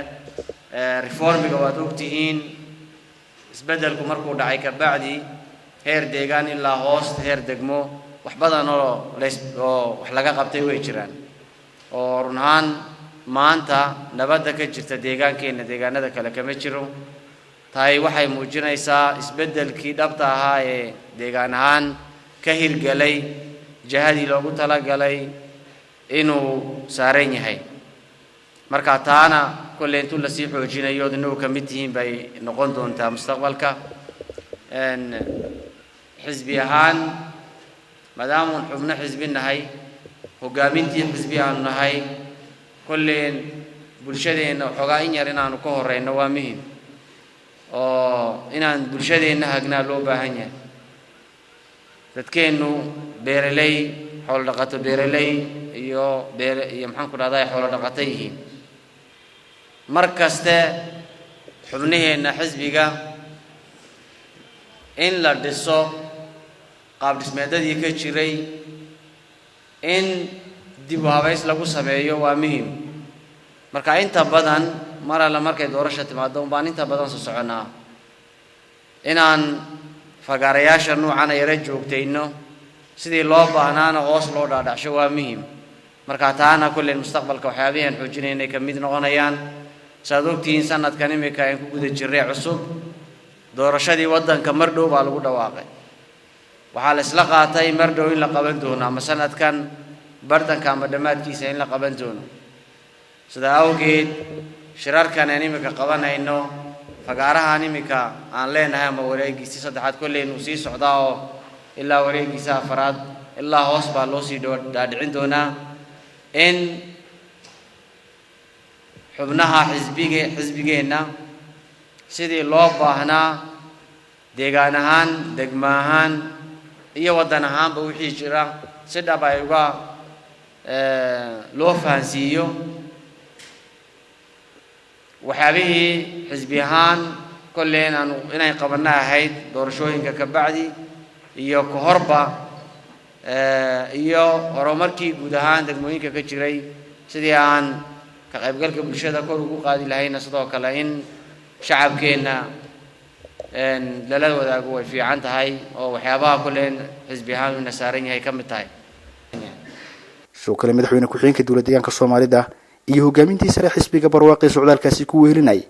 reformiga waad ogtihiin isbeddelku markuu dhacay ka bacdi heer deegaan ilaa hoosta heer degmo wax badan oo wax laga qabtay way jiraan oo run ahaan maanta nabadda ka jirta deegaankeena deegaanada kale kama jiro tahay waxay muujinaysaa isbeddelkii dhabta ahaa ee deegaan ahaan ka hirgalay jahadii loogu talagalay inuu saaran yahay marka taana kullee intuu lasii xoojinayo inagu ka mid tihiin bay noqon doontaa mustaqbalka xisbi ahaan maadaama aan xubno xisbi nahay hogaamintii xisbi aanu nahay kulleen bulshadeena xogaa in yar inaanu ka horeyno waa muhiim oo inaan bulshadeena hagnaa loo baahan yahay dadkeenu beeraley xoolo dhaqato beeraley iyo maxaan ku dhahdaa xoolo dhaqato yihiin markaste xubnaheena xisbiga in la dhiso qaab dhismeedadii ka jiray in dib u habays lagu sameeyo waa muhiim marka inta badan mar alla markay doorasho timaado baan inta badan soo soconaa inaan fagaarayaasha noocan yara joogtayno sidii loo baahnaana hoos loo dhaadhacsho waa muhiim marka taana kulleen mustaqbalka waxyaabahan xoojinayna ka mid noqonayaan saad ogtihiin sanadkan imika aan ku guda jirnay cusub doorashadii waddanka mar dhow baa lagu dhawaaqay waxaa la isla qaatay mar dhow in la qaban doono ama sanadkan bartanka ama dhammaadkiisa in la qaban doono sidaa awgeed shirarkan aan imika qabanayno fagaarahan imika aan leenahay ama wareegiisii saddexaad kolley inuu sii socdaa oo ilaa wareegiisa afaraad ilaa hoos baa loo sii dhaadhicin doonaa in xubnaha xisbigeenna sidii loo baahnaa deegaan ahaan degmo ahaan iyo waddan ahaanba wixii jira si dhab ay uga loo fahansiiyo waxyaabihii xisbi ahaan kolleen aanu inay qabanno ahayd doorashooyinka ka bacdi iyo ka horba iyo horumarkii guud ahaan degmooyinka ka jiray sidii aan ka qaybgalka bulshada kor ugu qaadi lahayna sidoo kale in shacabkeenna lala wadaago way fiican tahay oo waxyaabaha kolleen xisbi ahaan uu nasaaran yahay ka mid tahay sidoo kale madaxweyne ku-xigeenka dowladda deegaanka Soomaalida iyo hogaamintii sare xisbiga barwaaqo socdaalkaasi ku weelinay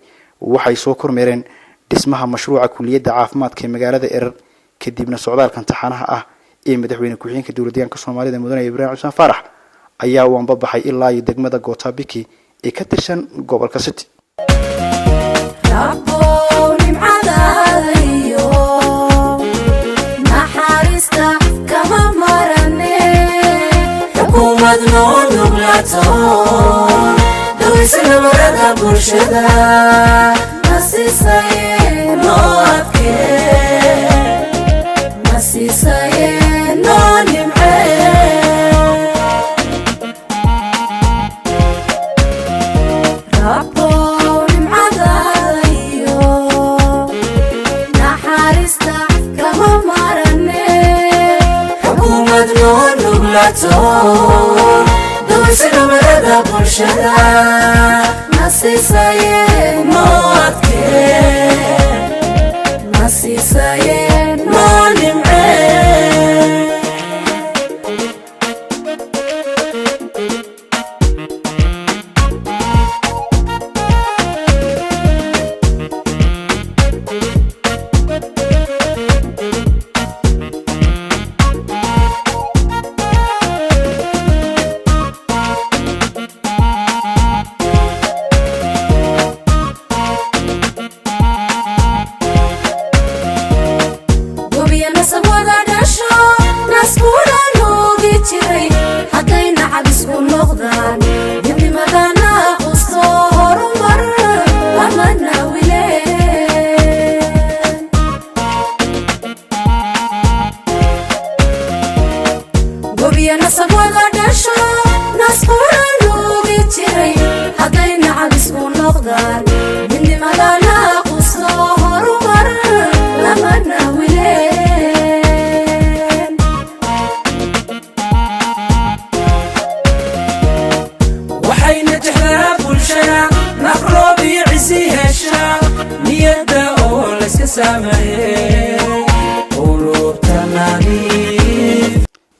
waxay soo kormeereen dhismaha mashruuca kulliyadda caafimaadka ee magaalada Erer kadibna socdaalkan taxanaha ah ee madaxweyne ku-xigeenka dowladda deegaanka Soomaalida mudane Ibraahim Cismaan Faarax ayaa u anbabaxay ilaa iyo degmada Gotabiki ee ka tirsan gobolka City naxariista kama marane xukuumad noo nuglato dawaysana marada bulshada nasiisaye noo adkee nasiisaye noo nimcee rabbo nimcadaada iyo naxariista kama marane xukuumad noo nuglato dawaysana marada bulshada nasiisaye noo adkee nasiisaye noo nimcee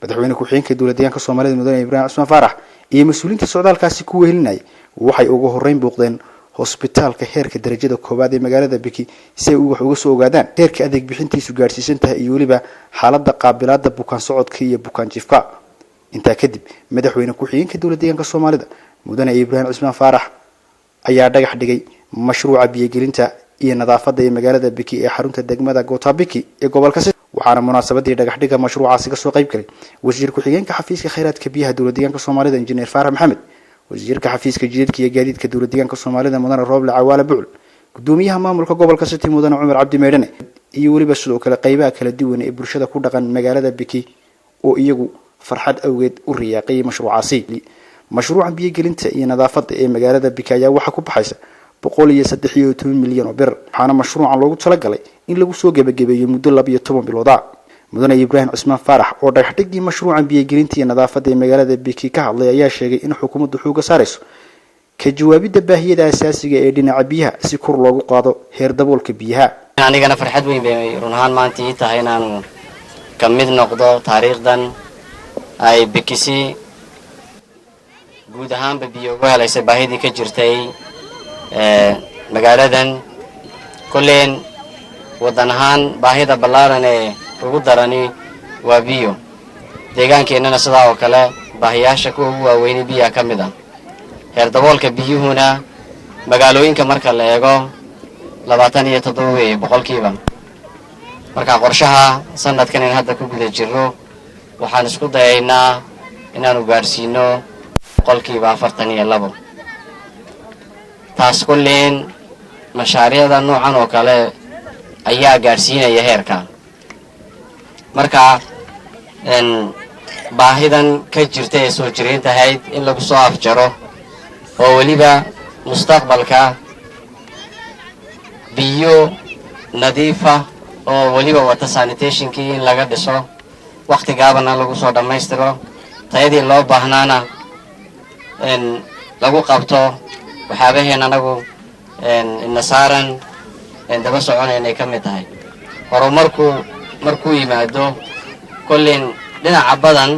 madaxweyne ku-xigeenka dowladdeegaanka Soomaalida mudane Ibrahim Cismaan Faarax iyo mas'uuliyiinta socdaalkaasi ku wehelinay waxay ugu horeyn booqdeen hospitaalka heerka darajada koowaad ee magaalada Biki si ay wax uga soo ogaadaan heerka adeeg bixintiisu gaarsiisan tahay iyo waliba xaaladda qaabilaadda bukaan socodka iyo bukaan jiifka. intaa kadib madaxweyne ku-xigeenka dowladdeegaanka Soomaalida mudane Ibrahim Cismaan Faarax ayaa dhagax dhigay mashruuca biyo-gelinta iyo nadaafadda ee magaalada Biki ee xarunta degmada Gotabiki ee gobolka Siti waxaana munaasabadii dhagax dhiga mashruucaasi ka soo qayb galay wasiir ku-xigeenka xafiiska kheyraadka biyaha dowladdeegaanka Soomaalida injineer Faarax Maxamed wasiirka xafiiska jidadka iyo gaadiidka dowladdeegaanka Soomaalida mudane Rooble Cawaale Bucul gudoomiyaha maamulka gobolka Siti mudane Cumar Cabdi Meedhane iyo waliba sidoo kale qaybaha kala duwan ee bulshada ku dhaqan magaalada Biki oo iyagu farxad awgeed u riyaaqay mashruucaasi. mashruucan biyo-gelinta iyo nadaafadda ee magaalada Biki ayaa waxa ku baxaysa 113 milyan oo bir waxaana mashruucan loogu talagalay in lagu soo gabagabeeyo muddo 12 bilood ah. mudane Ibrahim Cismaan Faarax oo dhagax dhigay mashruucan biyo-gelinta iyo nadaafadda ee magaalada Biki ka hadlay ayaa sheegay in xukuumaddu xooga saarayso ka jawaabidda baahiyada asaasiga ee dhinaca biyaha si kor loogu qaado heer daboolka biyaha. anigana farxad weyn bay run ahaan maanta ii tahay inaan ka mid noqdo taariikhdan ay Bikisi guud ahaanba biyo uga helaysay baahidii ka jirtay magaaladan kulleen wadan ahaan baahida ballaaran ee ugu darani waa biyo deegaankeenana sidaa oo kale baahiyaasha kuwa ugu waaweyn biyaha ka mid ah heer daboolka biyuhuna magaalooyinka marka la eego 27 boqolkiiba marka qorshaha sanadkan in hadda ku guda jirno waxaan isku dayaynaa inaanu gaarsiino boqolkiiba 42 taas kulleen mashaariicda noocan oo kale ayaa gaarsiinaya heerka marka baahidan ka jirta ee soo jireen tahay in lagu soo afjaro oo waliba mustaqbalka biyo nadiifa oo waliba wata sanitationkii in laga dhiso waqti gaabana lagu soo dhameystiro tayadii loo baahnaana lagu qabto waxaabaheen anagu nasaaran daba soconaynay ka mid tahay horumarku markuu yimaado kulleen dhinaca badan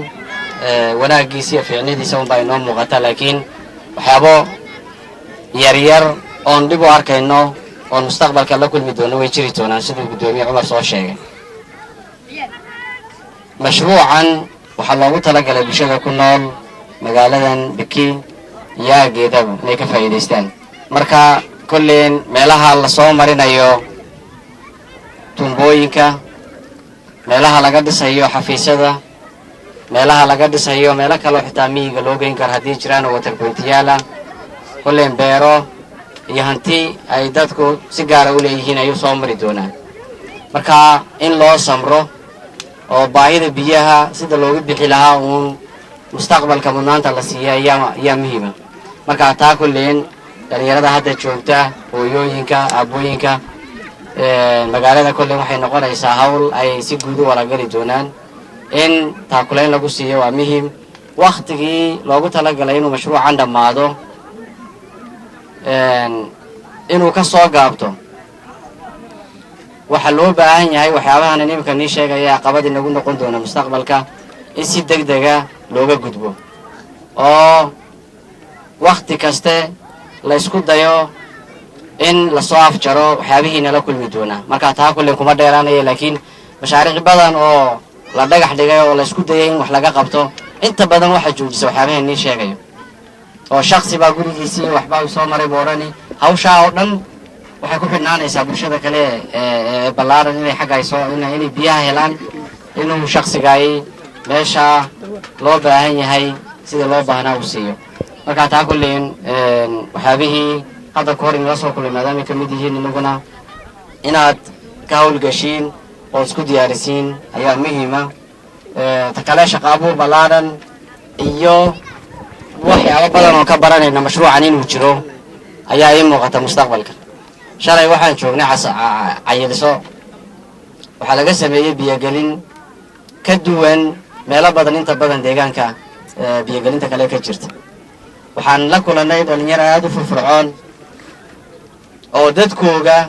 wanaagiisa iyo fiicnidiisa unbaa inoo muuqata laakiin waxyaabo yaryar oon dib u arkayno oon mustaqbalka la kulmi doono way jiri doonaan siduu gudoomiye Cumar soo sheegay. mashruucan waxaa loogu talagalay bulshada ku nool magaaladan Biki yaageedaba inay ka faa'iidaystaan marka kulleen meelaha la soo marinayo tumbooyinka meelaha laga dhisayo xafiisyada meelaha laga dhisayo meelo kale oo xitaa miyiga loo geyn karo haddii jiraan oo water pointiyaala kulleen beero iyo hanti ay dadku si gaara u leeyihiin ay u soo mari doonaan marka in loo samro oo baahida biyaha sida loogu bixi lahaa uun mustaqbalka mudnaanta la siiya ayaa muhiima marka taa kulleen dhalinyarada hadda joogta hooyooyinka aabooyinka magaalada kulleen waxay noqonaysaa hawl ay si guud u walagali doonaan in taakulayn lagu siiyo waa muhiim waqtigii loogu talagalay inuu mashruucan dhammaado inuu ka soo gaabto waxaa loo baahan yahay waxyaabahan imika nii sheegaya caqabad inagu noqon doona mustaqbalka in si degdega looga gudbo oo waqti kaste la isku dayo in lasoo afjaro waxyaabihii nala kulmi doona marka taa kulleen kuma dheeraanaya laakiin mashaariic badan oo la dhagax dhigay oo la isku dayay in wax laga qabto inta badan waxa joojisa waxyaabaha nii sheegayo oo shakhsi baa gurigiisii waxbaa soo maray boorani hawshaa oo dhan waxay ku xidhnaanaysaa bulshada kale ee ballaaran inay xagga soo inay biyaha helaan inuu shakhsigaay meesha loo baahan yahay sida loo baahnaa uu siiyo marka taa kulleen waxyaabihii hadda ka hor inala soo kulmay maadaamay ka mid yihiin inaguna inaad ka hawlgashiin oo isku diyaarisiin ayaa muhiima ta kale shaqo abuur ballaaran iyo waxyaabo badan oo ka baranayna mashruucan inuu jiro ayaa ii muuqata mustaqbalka shalay waxaan joognay cayiliso waxaa laga sameeyey biyogelin ka duwan meelo badan inta badan deegaanka biyogelinta kale ka jirta waxaan la kulannay dhalinyaro aada u firfircoon oo dadkooga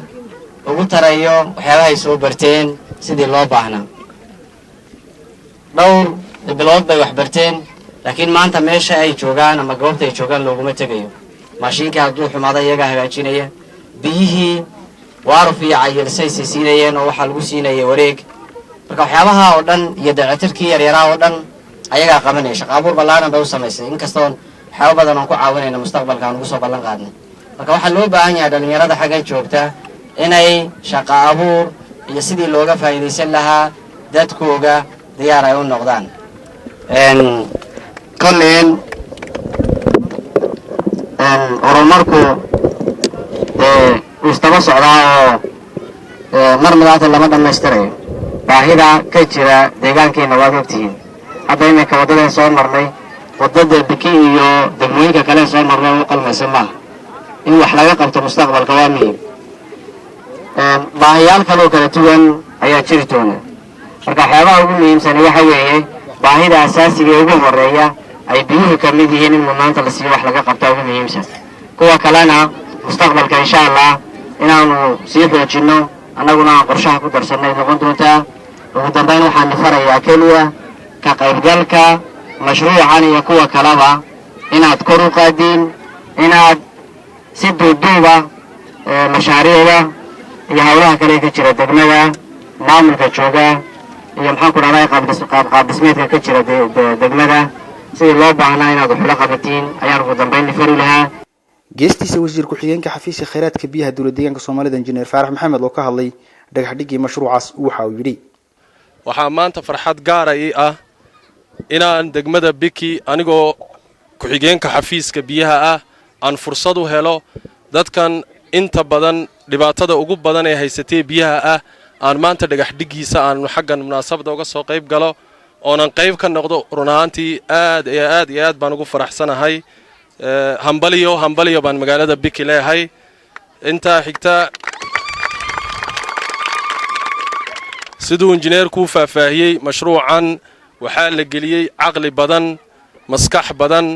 ugu tarayo waxyaabahay soo barteen sidii loo baahnaa dhowr bilood bay wax barteen laakiin maanta meesha ay joogaan ama goobta ay joogaan looguma tegayo maashiinkii hadduu xumaada iyagaa hagaajinaya biyihii waaruf iyo cayilsay siisiinayeen oo waxaa lagu siinaya wareeg marka waxyaabaha oo dhan iyo dayactirkii yaryaraha oo dhan ayagaa qabanaya shaqo abuur ballaaran bay u samaysay inkastoon waxyaabo badan aan ku caawinayna mustaqbalka aan ugu soo ballan qaadnay marka waxaa loo baahan yahay dhalinyarada xagga joogta inay shaqo abuur iyo sidii looga faa'iidaysan lahaa dadkooga diyaar ay u noqdaan kolleen horumarku istaba socdaa oo mar madaata lama dhammaystirayo baahida ka jira deegaankeena waad ogtihiin hadda iminka waddadan soo marnay waddada biki iyo degmooyinka kale soo marnay u qalmaysa maaha in wax laga qabto mustaqbalka waa muhiim baahiyaal kaleoo kala duwan ayaa jiri doona marka waxyaabaha ugu muhiimsan waxa weeye baahida asaasiga ee ugu horeeya ay biyuhu ka mid yihiin in mudnaanta la siiyo wax laga qabta ugu muhiimsan kuwa kalena mustaqbalka insha allah inaanu sii xoojinno annaguna aan qorshaha ku darsanay noqon doontaa ugu dambayn waxaan farayaa keliya ka qaybgalka mashruucan iyo kuwa kaleba inaad kor u qaadiin inaad si duuduuba mashaariicda iyo hawlaha kale ka jira degmada maamulka jooga iyo maxaan ku dhahdaa qaab dhismeedka ka jira degmada sidii loo baahnaa inaad waxula qabatiin ayaan ugu dambayn fari lahaa geestiisa wasiir ku-xigeenka xafiiska kheyraadka biyaha dowlad deegaanka soomaalida injineer faarax maxamed oo ka hadlay dhagaxdhigii mashruucaas waxa uu yidhi waxaa maanta farxad gaara ii ah inaan degmada biki anigoo ku-xigeenka xafiiska biyaha ah aan fursad u helo dadkan inta badan dhibaatada ugu badan ee haysatee biyaha ah aan maanta dhagaxdhigiisa aanu xaggan munaasabada uga soo qayb galo oonan qayb ka noqdo run ahaantii aad iyo aad baan ugu faraxsanahay hambaliyo baan magaalada biki leeyahay intaa xigta siduu injineerkuu faahfaahiyey mashruucan waxaa la geliyey caqli badan maskax badan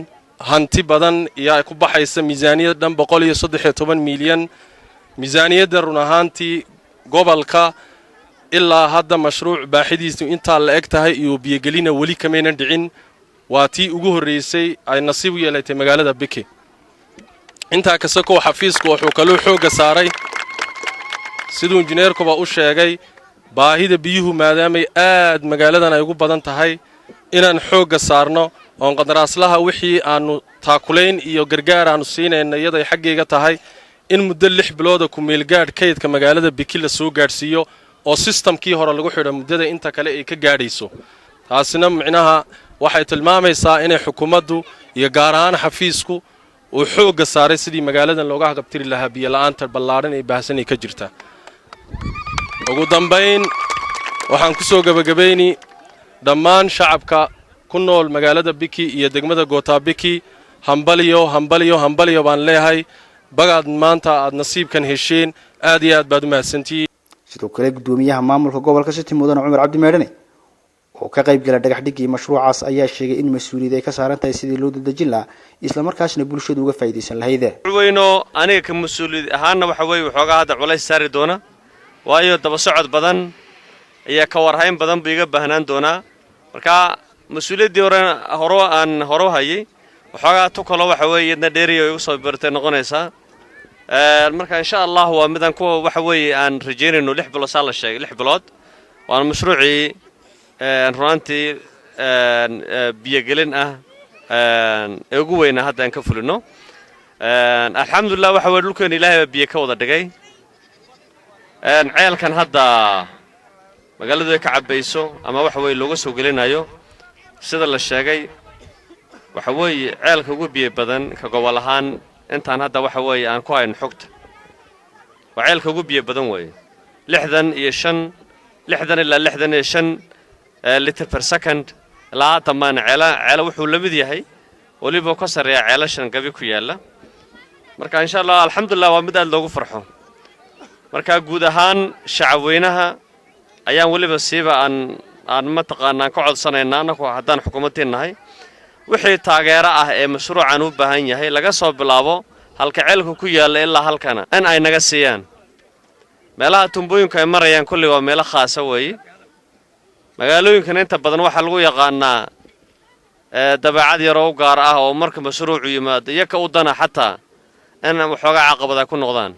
hanti badan iyo ay ku baxaysa miisaaniyad dhan 113 milyan miisaaniyadda run ahaantii gobolka ilaa hadda mashruuc baaxidiisu intaa la eg tahay iyo biyogelina weli kamaynan dhicin waa tii ugu horreysay ay nasiib u yeelatay magaalada biki intaa kasta koo xafiisku wuxuu kaloo xoogga saaray siduu injineerkuba u sheegay baahida biyuhu maadaamay aad magaaladan ay ugu badan tahay inaan xoogga saarno oon qadaraaslaha wixii aanu taakulayn iyo gargaar aanu siinayna iyada ay xaggayga tahay in muddo 6 bilooda ku meelgaadh kaydka magaalada biki la soo gaadhsiiyo oo systemkii hore lagu xidho muddada inta kale ay ka gaadhayso taasina micnaha waxay tilmaamaysaa inay xukuumaddu iyo gaar ahaan xafiisku uu xoogga saaray sidii magaaladan looga haqabtiri lahaa biyo la'aanta ballaaran ee baahsan ee ka jirta ugu dambayn waxaan ku soo gabagabayni dhammaan shacabka ku nool magaalada Biki iyo degmada Goota-Biki hambaliyo baan leeyahay bagaad maanta aad nasiibkan hesheen aad iyo aad baad u mahadsantihiin sidoo kale gudoomiyaha maamulka gobolka City Mudane Cumar Cabdi Meedhane oo ka qayb galay dhagax dhigii mashruucaas ayaa sheegay in mas'uuliyad ay ka saaran tahay sidii loo dadajin lahaa isla markaasna bulshadu uga faa'iideysan lahayd weyno aniga ka mas'uuliyad ahaana waxa weey waxoogaa hadda culays saari doona waayo daba socod badan ayaa ka warhayn badan biiga baahnaan doona marka mas'uuliyadii hore hayay waxoogaa tukalo waxa weey idna dheeriyo igu soo bartay noqonaysa marka insha Allah waa midan ku waxa weey aan rajeynayno 6 bilood la sheegay 6 bilood waa mashruuci runtii biyo gelin ah ee ugu weyn hadda aan ka fulino alxamdulillah waxa weey dhulkeen Ilaahay biyo ka wada dhigay ceelkan hadda magaaladu ay ka cabayso ama waxa weey looga soo gelinayo sida la sheegay waxa weey ceelka ugu biyo badan ka gobol ahaan intaan hadda waxa weey aan ku hayn xogta waa ceelka ugu biyo badan weey 60 ilaa 65 liter per second la tamaan ceela wuxuu la mid yahay waliba ka sareeya ceelashan gabi ku yaala marka insha Allah alxamdulillah waa mid aad loogu farxo marka guud ahaan shacabweynaha ayaan waliba siiba aan ma taqaanaa ka codsanaynaa anagu haddaan xukuumadeennahay wixii taageero ah ee mashruucan u baahan yahay laga soo bilaabo halka ceelku ku yaala ilaa halkana in ay naga siiyaan meelaha tumbooyinka ay marayaan kulli waa meelo khaas ah weey magaalooyinkan inta badan waxa lagu yaqaanaa dabeecad yar oo gaar ah oo marka mashruucu yimaado iyaka u dana xataa in waxoogaa caqabada ku noqdaan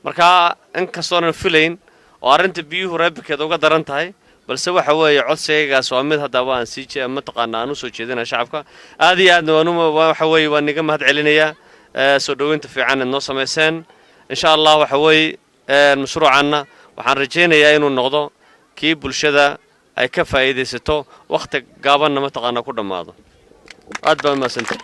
marka in kastoona filayn oo arinta biyuhu raabkeeda uga daran tahay balse waxa weeye codsigaas waa mid hadda waan sii jeedaa ma taqaanaa aan u soo jeedina shacabka aad iyo aad waxa weeye waan niga mahad celinaya soo dhaweynta fiican ee noo sameeyeen insha Allah waxa weeye mashruucanna waxaan rajeynayaa inuu noqdo kii bulshada ay ka faa'iideysato waqti gaaban ma taqaanaa ku dhamaado aad baan maasantahay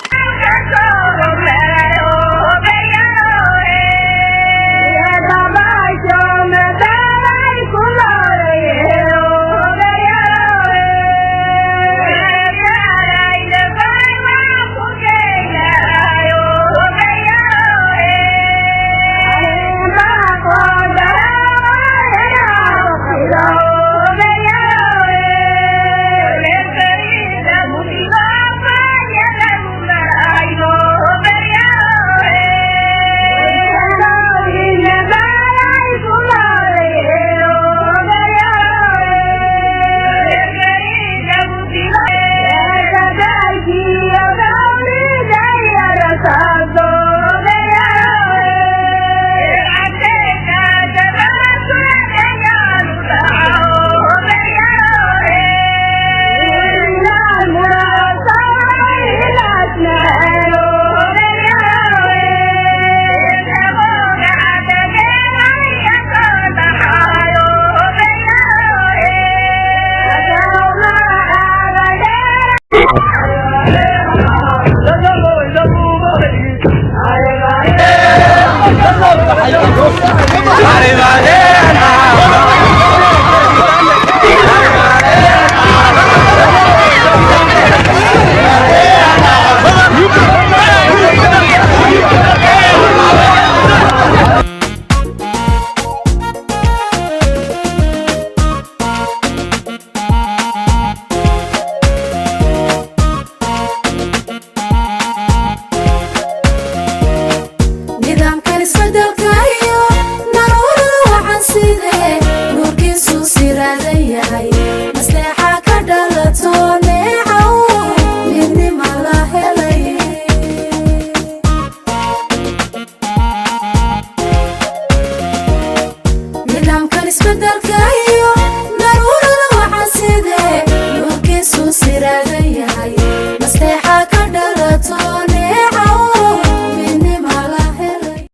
Mastexa ka dhalato